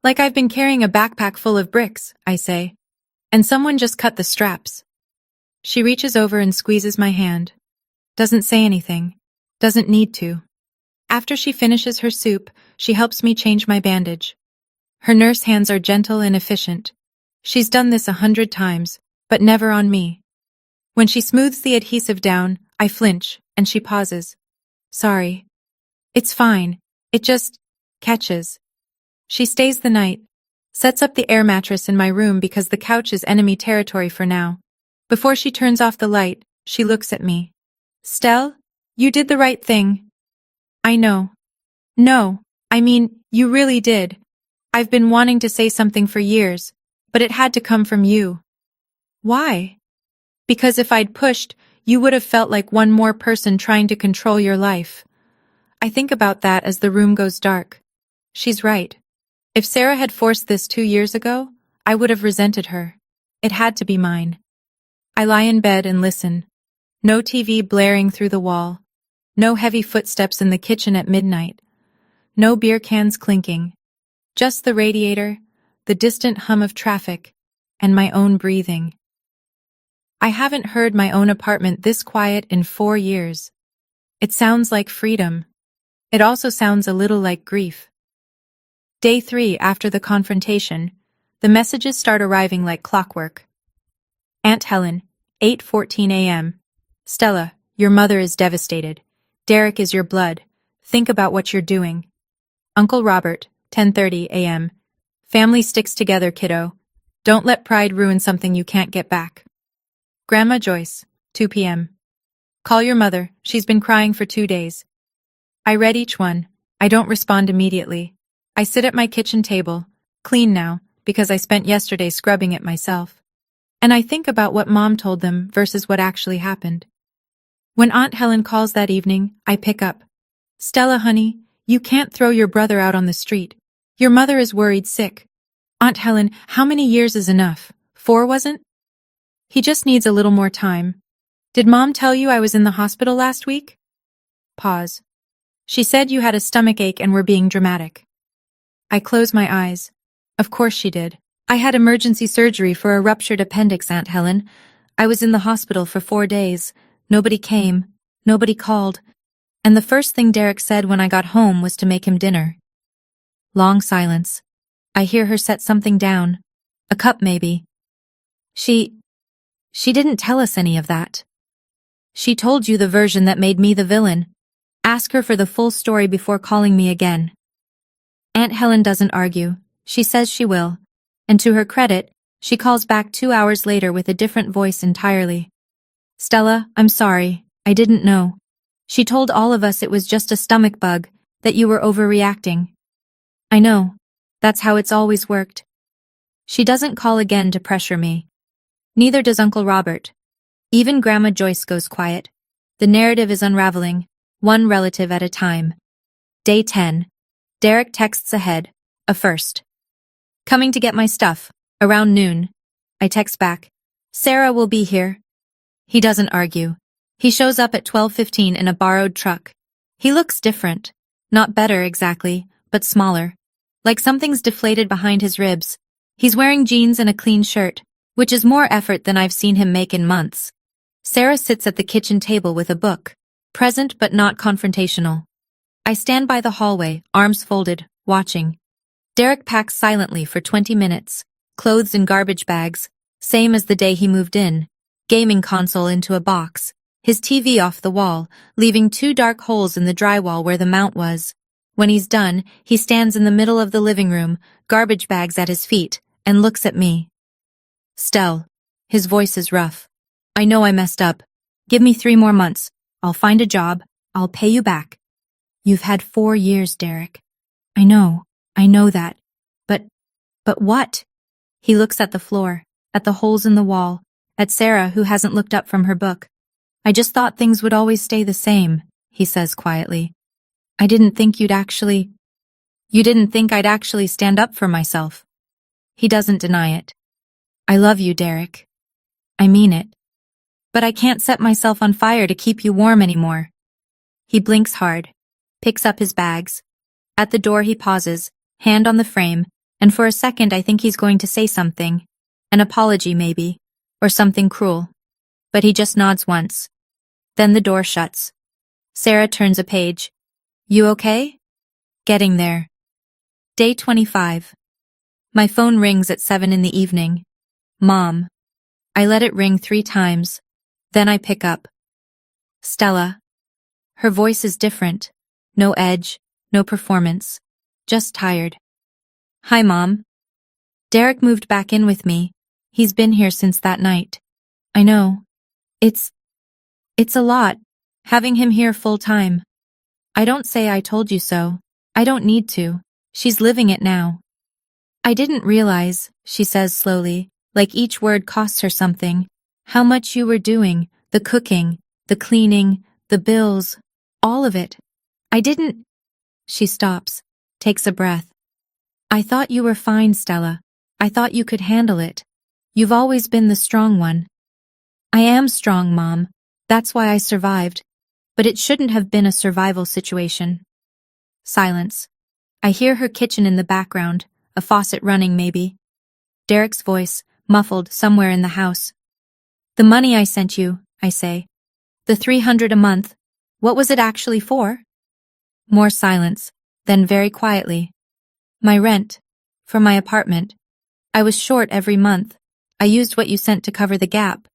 Like I've been carrying a backpack full of bricks, I say. And someone just cut the straps. She reaches over and squeezes my hand. Doesn't say anything. Doesn't need to. After she finishes her soup, she helps me change my bandage. Her nurse hands are gentle and efficient. She's done this 100 times, but never on me. When she smooths the adhesive down, I flinch, and she pauses. Sorry. It's fine. It just catches. She stays the night, sets up the air mattress in my room because the couch is enemy territory for now. Before she turns off the light, she looks at me. Stell, you did the right thing. I know. No, I mean, you really did. I've been wanting to say something for years, but it had to come from you. Why? Because if I'd pushed, you would have felt like one more person trying to control your life. I think about that as the room goes dark. She's right. If Sarah had forced this 2 years ago, I would have resented her. It had to be mine. I lie in bed and listen. No TV blaring through the wall. No heavy footsteps in the kitchen at midnight. No beer cans clinking. Just the radiator, the distant hum of traffic, and my own breathing. I haven't heard my own apartment this quiet in 4 years. It sounds like freedom. It also sounds a little like grief. Day 3 after the confrontation, the messages start arriving like clockwork. Aunt Helen, 8:14 a.m. Stella, your mother is devastated. Derek is your blood. Think about what you're doing. Uncle Robert, 10:30 a.m. Family sticks together, kiddo. Don't let pride ruin something you can't get back. Grandma Joyce, 2 p.m. Call your mother, she's been crying for 2 days. I read each one. I don't respond immediately. I sit at my kitchen table, clean now, because I spent yesterday scrubbing it myself. And I think about what Mom told them versus what actually happened. When Aunt Helen calls that evening, I pick up. Stella, honey, you can't throw your brother out on the street. Your mother is worried sick. Aunt Helen, how many years is enough? 4 wasn't? He just needs a little more time. Did Mom tell you I was in the hospital last week? Pause. She said you had a stomachache and were being dramatic. I close my eyes. Of course she did. I had emergency surgery for a ruptured appendix, Aunt Helen. I was in the hospital for 4 days. Nobody came. Nobody called. And the first thing Derek said when I got home was to make him dinner. Long silence. I hear her set something down. A cup, maybe. She didn't tell us any of that. She told you the version that made me the villain. Ask her for the full story before calling me again. Aunt Helen doesn't argue. She says she will. And to her credit, she calls back 2 hours later with a different voice entirely. Stella, I'm sorry. I didn't know. She told all of us it was just a stomach bug, that you were overreacting. I know. That's how it's always worked. She doesn't call again to pressure me. Neither does Uncle Robert. Even Grandma Joyce goes quiet. The narrative is unraveling, one relative at a time. Day 10. Derek texts ahead, a first. Coming to get my stuff, around noon. I text back. Sarah will be here. He doesn't argue. He shows up at 12:15 in a borrowed truck. He looks different. Not better exactly, but smaller. Like something's deflated behind his ribs. He's wearing jeans and a clean shirt, which is more effort than I've seen him make in months. Sarah sits at the kitchen table with a book, present but not confrontational. I stand by the hallway, arms folded, watching. Derek packs silently for 20 minutes, clothes in garbage bags, same as the day he moved in, gaming console into a box, his TV off the wall, leaving 2 dark holes in the drywall where the mount was. When he's done, he stands in the middle of the living room, garbage bags at his feet, and looks at me. Stell. His voice is rough. I know I messed up. Give me 3 more months. I'll find a job. I'll pay you back. You've had 4 years, Derek. I know that. But what? He looks at the floor, at the holes in the wall, at Sarah who hasn't looked up from her book. I just thought things would always stay the same, he says quietly. You didn't think I'd actually stand up for myself. He doesn't deny it. I love you, Derek. I mean it. But I can't set myself on fire to keep you warm anymore. He blinks hard, picks up his bags. At the door he pauses, hand on the frame, and for a second I think he's going to say something. An apology, maybe, or something cruel. But he just nods once. Then the door shuts. Sarah turns a page. You okay? Getting there. Day 25. My phone rings at 7 in the evening. Mom. I let it ring 3 times. Then I pick up. Stella. Her voice is different. No edge, no performance. Just tired. Hi, Mom. Derek moved back in with me. He's been here since that night. I know. It's a lot, having him here full time. I don't say I told you so. I don't need to. She's living it now. I didn't realize, she says slowly, like each word costs her something, how much you were doing, the cooking, the cleaning, the bills, all of it. I didn't. She stops, takes a breath. I thought you were fine, Stella. I thought you could handle it. You've always been the strong one. I am strong, Mom. That's why I survived. But it shouldn't have been a survival situation. Silence. I hear her kitchen in the background, a faucet running maybe. Derek's voice, muffled somewhere in the house. The money I sent you, I say. The $300 a month. What was it actually for? More silence, then very quietly. My rent. For my apartment. I was short every month. I used what you sent to cover the gap.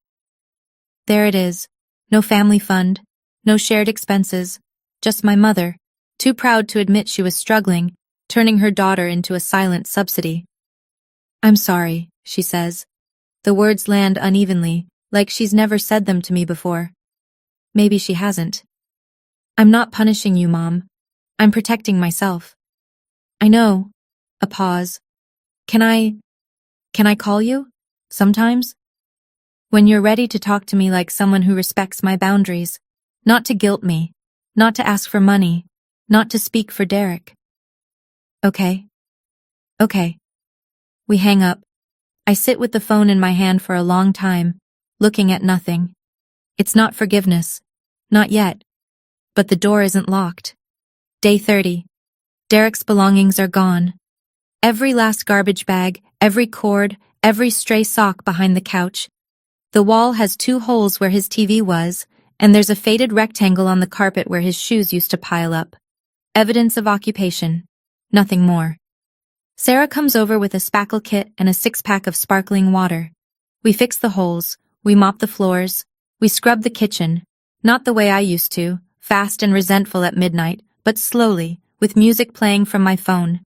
There it is. No family fund. No shared expenses. Just my mother, too proud to admit she was struggling, turning her daughter into a silent subsidy. I'm sorry, she says. The words land unevenly, like she's never said them to me before. Maybe she hasn't. I'm not punishing you, Mom. I'm protecting myself. I know. A pause. Can I call you? Sometimes? When you're ready to talk to me like someone who respects my boundaries. Not to guilt me. Not to ask for money. Not to speak for Derek. Okay. Okay. We hang up. I sit with the phone in my hand for a long time, looking at nothing. It's not forgiveness. Not yet. But the door isn't locked. Day 30. Derek's belongings are gone. Every last garbage bag, every cord, every stray sock behind the couch. The wall has 2 holes where his TV was, and there's a faded rectangle on the carpet where his shoes used to pile up. Evidence of occupation. Nothing more. Sarah comes over with a spackle kit and a 6-pack of sparkling water. We fix the holes, we mop the floors, we scrub the kitchen, not the way I used to, fast and resentful at midnight, but slowly, with music playing from my phone.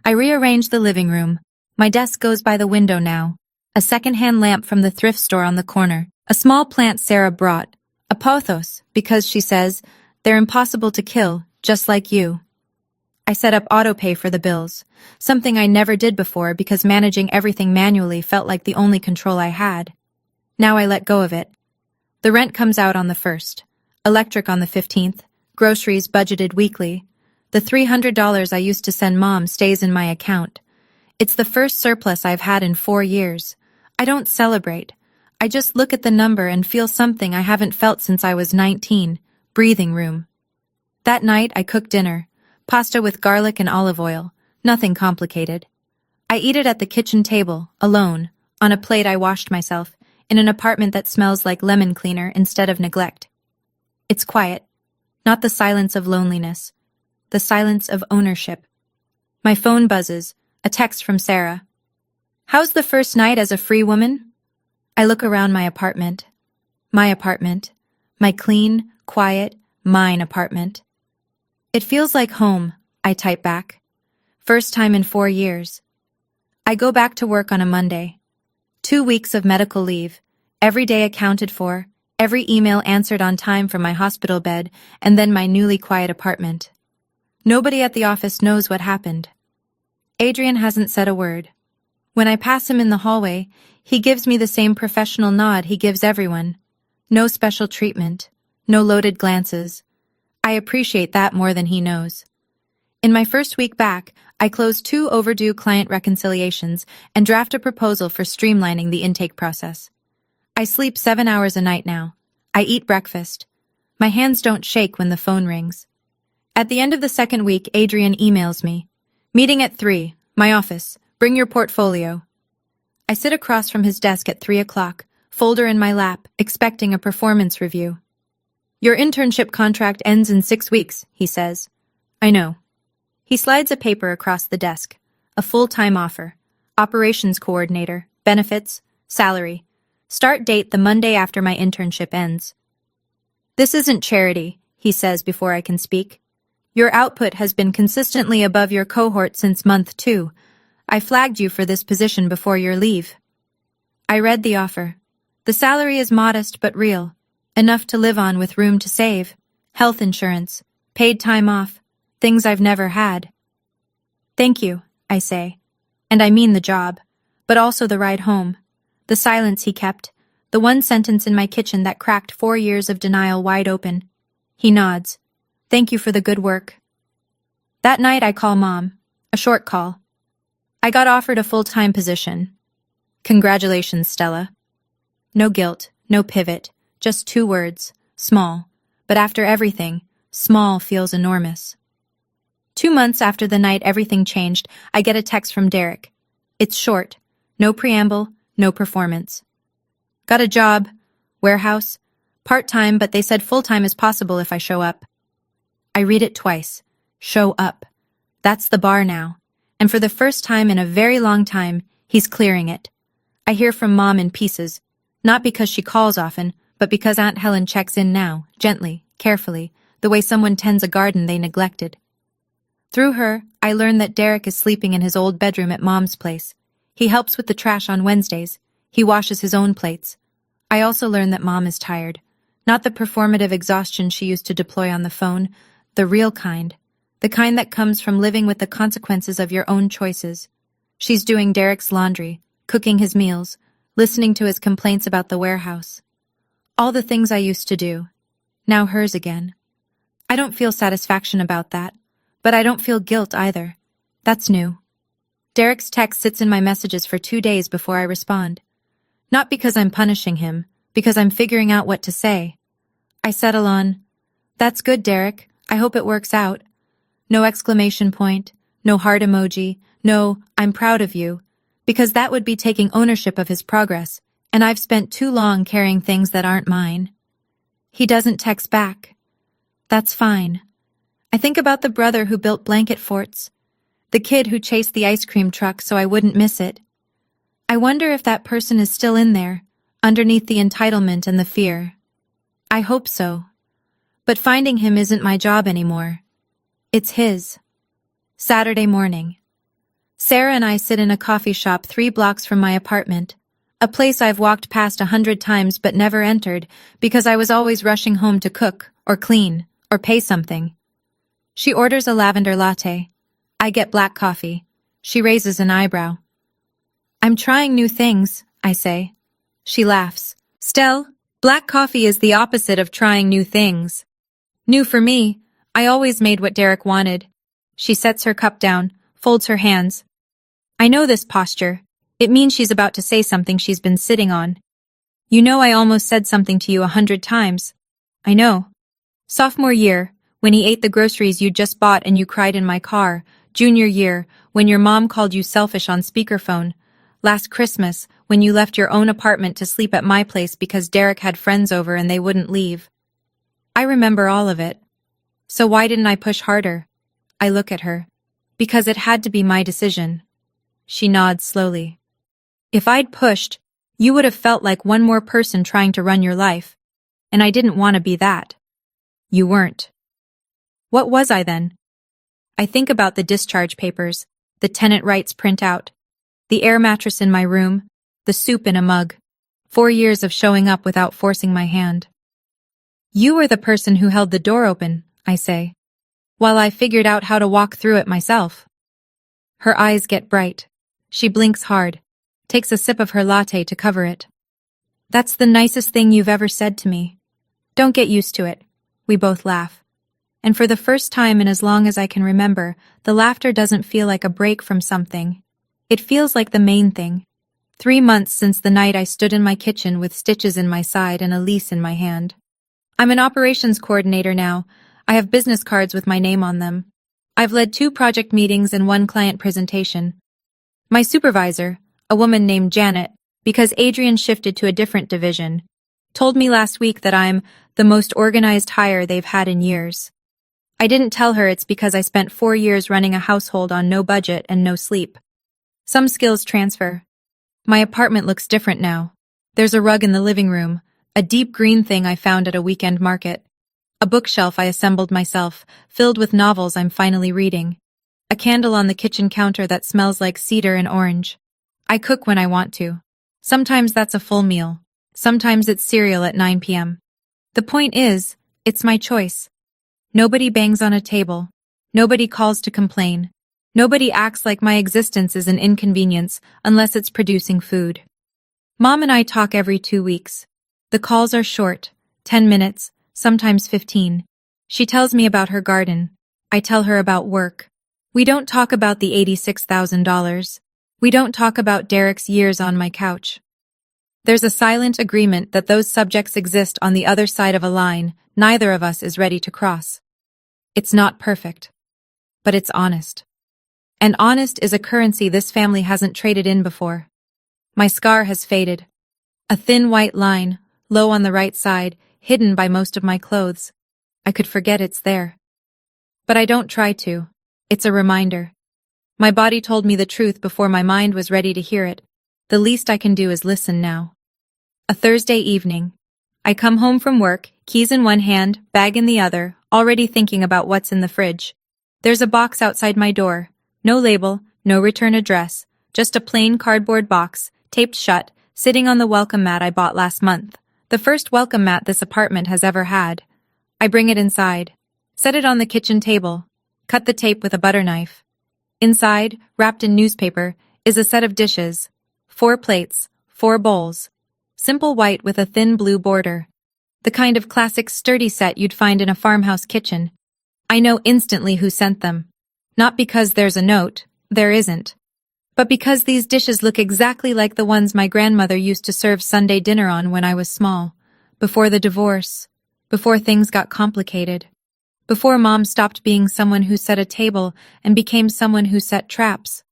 I rearrange the living room. My desk goes by the window now. A second-hand lamp from the thrift store on the corner. A small plant Sarah brought. A pothos, because she says, they're impossible to kill, just like you. I set up autopay for the bills, something I never did before because managing everything manually felt like the only control I had. Now I let go of it. The rent comes out on the 1st, electric on the 15th, groceries budgeted weekly. The $300 I used to send Mom stays in my account. It's the first surplus I've had in 4 years. I don't celebrate. I just look at the number and feel something I haven't felt since I was 19, breathing room. That night I cook dinner, pasta with garlic and olive oil, nothing complicated. I eat it at the kitchen table, alone, on a plate I washed myself, in an apartment that smells like lemon cleaner instead of neglect. It's quiet, not the silence of loneliness, the silence of ownership. My phone buzzes, a text from Sarah. How's the first night as a free woman? I look around my apartment. My clean, quiet, mine apartment. It feels like home, I type back. First time in 4 years. I go back to work on a Monday. 2 weeks of medical leave, every day accounted for, every email answered on time from my hospital bed, and then my newly quiet apartment. Nobody at the office knows what happened. Adrian hasn't said a word. When I pass him in the hallway, he gives me the same professional nod he gives everyone. No special treatment, no loaded glances. I appreciate that more than he knows. In my first week back, I close 2 overdue client reconciliations and draft a proposal for streamlining the intake process. I sleep 7 hours a night now. I eat breakfast. My hands don't shake when the phone rings. At the end of the second week, Adrian emails me. Meeting at 3, my office, Bring your portfolio. I sit across from his desk at 3 o'clock, folder in my lap, expecting a performance review. Your internship contract ends in 6 weeks, he says. I know. He slides a paper across the desk. A full-time offer. Operations coordinator. Benefits. Salary. Start date the Monday after my internship ends. This isn't charity, he says before I can speak. Your output has been consistently above your cohort since month 2. I flagged you for this position before your leave. I read the offer. The salary is modest but real. Enough to live on with room to save. Health insurance. Paid time off. Things I've never had. Thank you, I say. And I mean the job, but also the ride home. The silence he kept. The one sentence in my kitchen that cracked 4 years of denial wide open. He nods. Thank you for the good work. That night I call Mom. A short call. I got offered a full-time position. Congratulations, Stella. No guilt, no pivot, just 2 words. Small. But after everything, small feels enormous. 2 months after the night everything changed, I get a text from Derek. It's short. No preamble, no performance. Got a job. Warehouse. Part-time, but they said full-time is possible if I show up. I read it twice. Show up. That's the bar now. And for the first time in a very long time, he's clearing it. I hear from Mom in pieces, not because she calls often, but because Aunt Helen checks in now, gently, carefully, the way someone tends a garden they neglected. Through her, I learn that Derek is sleeping in his old bedroom at Mom's place. He helps with the trash on Wednesdays. He washes his own plates. I also learn that Mom is tired. Not the performative exhaustion she used to deploy on the phone, the real kind. The kind that comes from living with the consequences of your own choices. She's doing Derek's laundry, cooking his meals, listening to his complaints about the warehouse. All the things I used to do. Now hers again. I don't feel satisfaction about that, but I don't feel guilt either. That's new. Derek's text sits in my messages for 2 days before I respond. Not because I'm punishing him, because I'm figuring out what to say. I settle on, "That's good, Derek. I hope it works out." No exclamation point, no heart emoji, no "I'm proud of you," because that would be taking ownership of his progress, and I've spent too long carrying things that aren't mine. He doesn't text back. That's fine. I think about the brother who built blanket forts, the kid who chased the ice cream truck so I wouldn't miss it. I wonder if that person is still in there, underneath the entitlement and the fear. I hope so. But finding him isn't my job anymore. It's his. Saturday morning. Sarah and I sit in a coffee shop 3 blocks from my apartment, a place I've walked past 100 times but never entered because I was always rushing home to cook, or clean, or pay something. She orders a lavender latte. I get black coffee. She raises an eyebrow. "I'm trying new things," I say. She laughs. "Stell, black coffee is the opposite of trying new things. New for me, I always made what Derek wanted." She sets her cup down, folds her hands. I know this posture. It means she's about to say something she's been sitting on. "You know I almost said something to you 100 times. I know. Sophomore year, when he ate the groceries you just bought and you cried in my car. Junior year, when your mom called you selfish on speakerphone. Last Christmas, when you left your own apartment to sleep at my place because Derek had friends over and they wouldn't leave. I remember all of it. So why didn't I push harder?" I look at her. "Because it had to be my decision." She nods slowly. "If I'd pushed, you would have felt like one more person trying to run your life. And I didn't want to be that." "You weren't." "What was I then?" I think about the discharge papers, the tenant rights printout, the air mattress in my room, the soup in a mug. 4 years of showing up without forcing my hand. "You were the person who held the door open," I say, "while I figured out how to walk through it myself." Her eyes get bright. She blinks hard, takes a sip of her latte to cover it. "That's the nicest thing you've ever said to me." "Don't get used to it." We both laugh. And for the first time in as long as I can remember, the laughter doesn't feel like a break from something. It feels like the main thing. 3 months since the night I stood in my kitchen with stitches in my side and a lease in my hand. I'm an operations coordinator now. I have business cards with my name on them. I've led 2 project meetings and 1 client presentation. My supervisor, a woman named Janet, because Adrian shifted to a different division, told me last week that I'm the most organized hire they've had in years. I didn't tell her it's because I spent 4 years running a household on no budget and no sleep. Some skills transfer. My apartment looks different now. There's a rug in the living room, a deep green thing I found at a weekend market. A bookshelf I assembled myself, filled with novels I'm finally reading. A candle on the kitchen counter that smells like cedar and orange. I cook when I want to. Sometimes that's a full meal. Sometimes it's cereal at 9 p.m. The point is, it's my choice. Nobody bangs on a table. Nobody calls to complain. Nobody acts like my existence is an inconvenience unless it's producing food. Mom and I talk every 2 weeks. The calls are short, 10 minutes, sometimes 15. She tells me about her garden. I tell her about work. We don't talk about the $86,000. We don't talk about Derek's years on my couch. There's a silent agreement that those subjects exist on the other side of a line neither of us is ready to cross. It's not perfect, but it's honest. And honest is a currency this family hasn't traded in before. My scar has faded. A thin white line, low on the right side, hidden by most of my clothes. I could forget it's there. But I don't try to. It's a reminder. My body told me the truth before my mind was ready to hear it. The least I can do is listen now. A Thursday evening. I come home from work, keys in one hand, bag in the other, already thinking about what's in the fridge. There's a box outside my door. No label, no return address, just a plain cardboard box, taped shut, sitting on the welcome mat I bought last month. The first welcome mat this apartment has ever had. I bring it inside. Set it on the kitchen table. Cut the tape with a butter knife. Inside, wrapped in newspaper, is a set of dishes. 4 plates, 4 bowls. Simple white with a thin blue border. The kind of classic sturdy set you'd find in a farmhouse kitchen. I know instantly who sent them. Not because there's a note, there isn't. But because these dishes look exactly like the ones my grandmother used to serve Sunday dinner on when I was small. Before the divorce. Before things got complicated. Before Mom stopped being someone who set a table and became someone who set traps.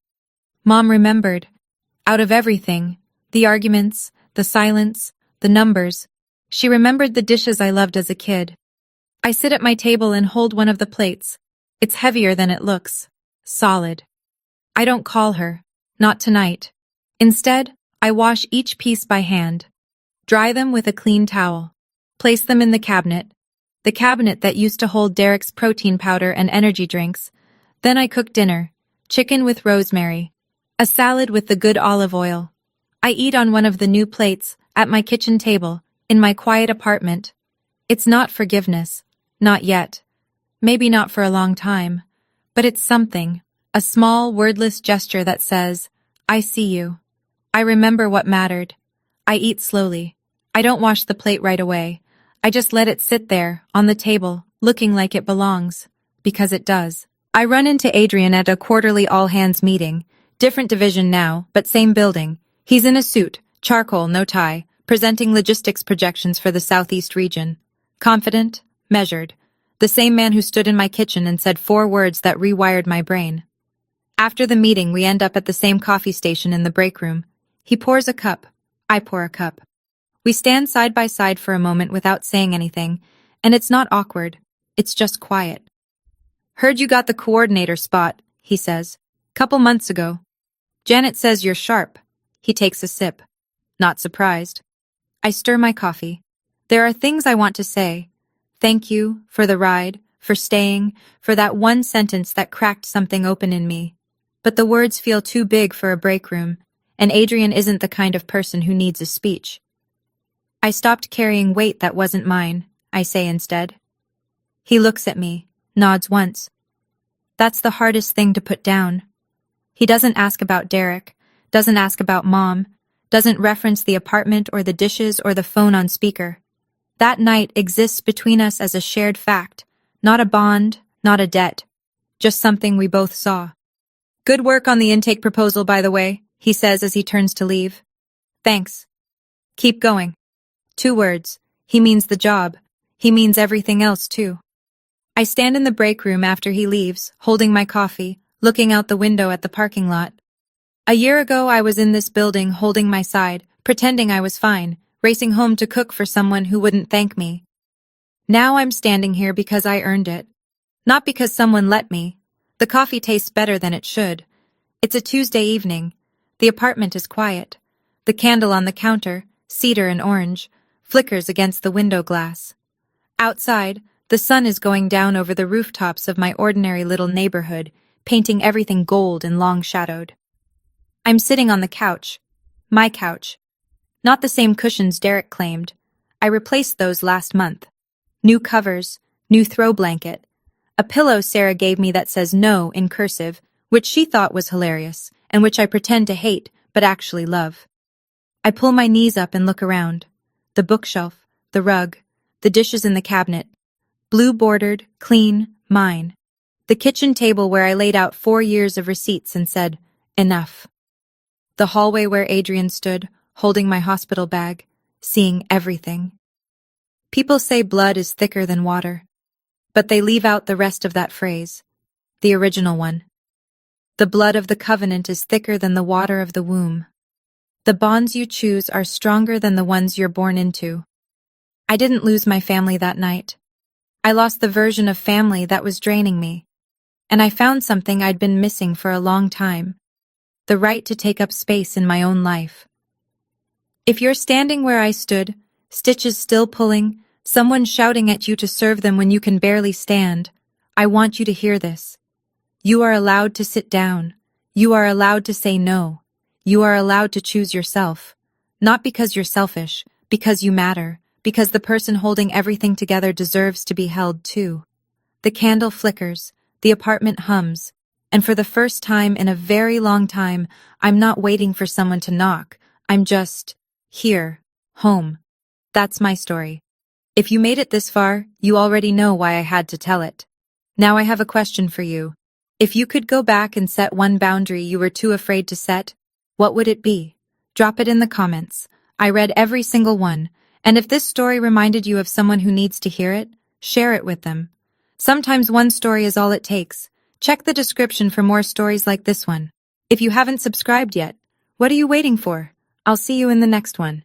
Mom remembered. Out of everything, the arguments, the silence, the numbers, she remembered the dishes I loved as a kid. I sit at my table and hold one of the plates. It's heavier than it looks. Solid. I don't call her. Not tonight. Instead, I wash each piece by hand. Dry them with a clean towel. Place them in the cabinet. The cabinet that used to hold Derek's protein powder and energy drinks. Then I cook dinner. Chicken with rosemary. A salad with the good olive oil. I eat on one of the new plates, at my kitchen table, in my quiet apartment. It's not forgiveness. Not yet. Maybe not for a long time. But it's something. A small, wordless gesture that says, I see you. I remember what mattered. I eat slowly. I don't wash the plate right away. I just let it sit there, on the table, looking like it belongs. Because it does. I run into Adrian at a quarterly all-hands meeting. Different division now, but same building. He's in a suit, charcoal, no tie, presenting logistics projections for the Southeast region. Confident, measured. The same man who stood in my kitchen and said 4 words that rewired my brain. After the meeting, we end up at the same coffee station in the break room. He pours a cup. I pour a cup. We stand side by side for a moment without saying anything, and it's not awkward. It's just quiet. Heard you got the coordinator spot, he says. Couple months ago. Janet says you're sharp. He takes a sip. Not surprised. I stir my coffee. There are things I want to say. Thank you, for the ride, for staying, for that one sentence that cracked something open in me. But the words feel too big for a break room, and Adrian isn't the kind of person who needs a speech. I stopped carrying weight that wasn't mine, I say instead. He looks at me, nods once. That's the hardest thing to put down. He doesn't ask about Derek, doesn't ask about Mom, doesn't reference the apartment or the dishes or the phone on speaker. That night exists between us as a shared fact, not a bond, not a debt, just something we both saw. Good work on the intake proposal, by the way, he says as he turns to leave. Thanks. Keep going. 2 words. He means the job. He means everything else, too. I stand in the break room after he leaves, holding my coffee, looking out the window at the parking lot. A year ago, I was in this building holding my side, pretending I was fine, racing home to cook for someone who wouldn't thank me. Now I'm standing here because I earned it. Not because someone let me. The coffee tastes better than it should. It's a Tuesday evening. The apartment is quiet. The candle on the counter, cedar and orange, flickers against the window glass. Outside, the sun is going down over the rooftops of my ordinary little neighborhood, painting everything gold and long-shadowed. I'm sitting on the couch. My couch. Not the same cushions Derek claimed. I replaced those last month. New covers, new throw blanket. A pillow Sarah gave me that says no in cursive, which she thought was hilarious, and which I pretend to hate, but actually love. I pull my knees up and look around. The bookshelf, the rug, the dishes in the cabinet. Blue-bordered, clean, mine. The kitchen table where I laid out 4 years of receipts and said, enough. The hallway where Adrian stood, holding my hospital bag, seeing everything. People say blood is thicker than water, but they leave out the rest of that phrase, the original one. The blood of the covenant is thicker than the water of the womb. The bonds you choose are stronger than the ones you're born into. I didn't lose my family that night. I lost the version of family that was draining me. And I found something I'd been missing for a long time. The right to take up space in my own life. If you're standing where I stood, stitches still pulling, someone shouting at you to serve them when you can barely stand, I want you to hear this. You are allowed to sit down. You are allowed to say no. You are allowed to choose yourself. Not because you're selfish, because you matter, because the person holding everything together deserves to be held too. The candle flickers, the apartment hums, and for the first time in a very long time, I'm not waiting for someone to knock. I'm just here, home. That's my story. If you made it this far, you already know why I had to tell it. Now I have a question for you. If you could go back and set one boundary you were too afraid to set, what would it be? Drop it in the comments. I read every single one, and if this story reminded you of someone who needs to hear it, share it with them. Sometimes one story is all it takes. Check the description for more stories like this one. If you haven't subscribed yet, what are you waiting for? I'll see you in the next one.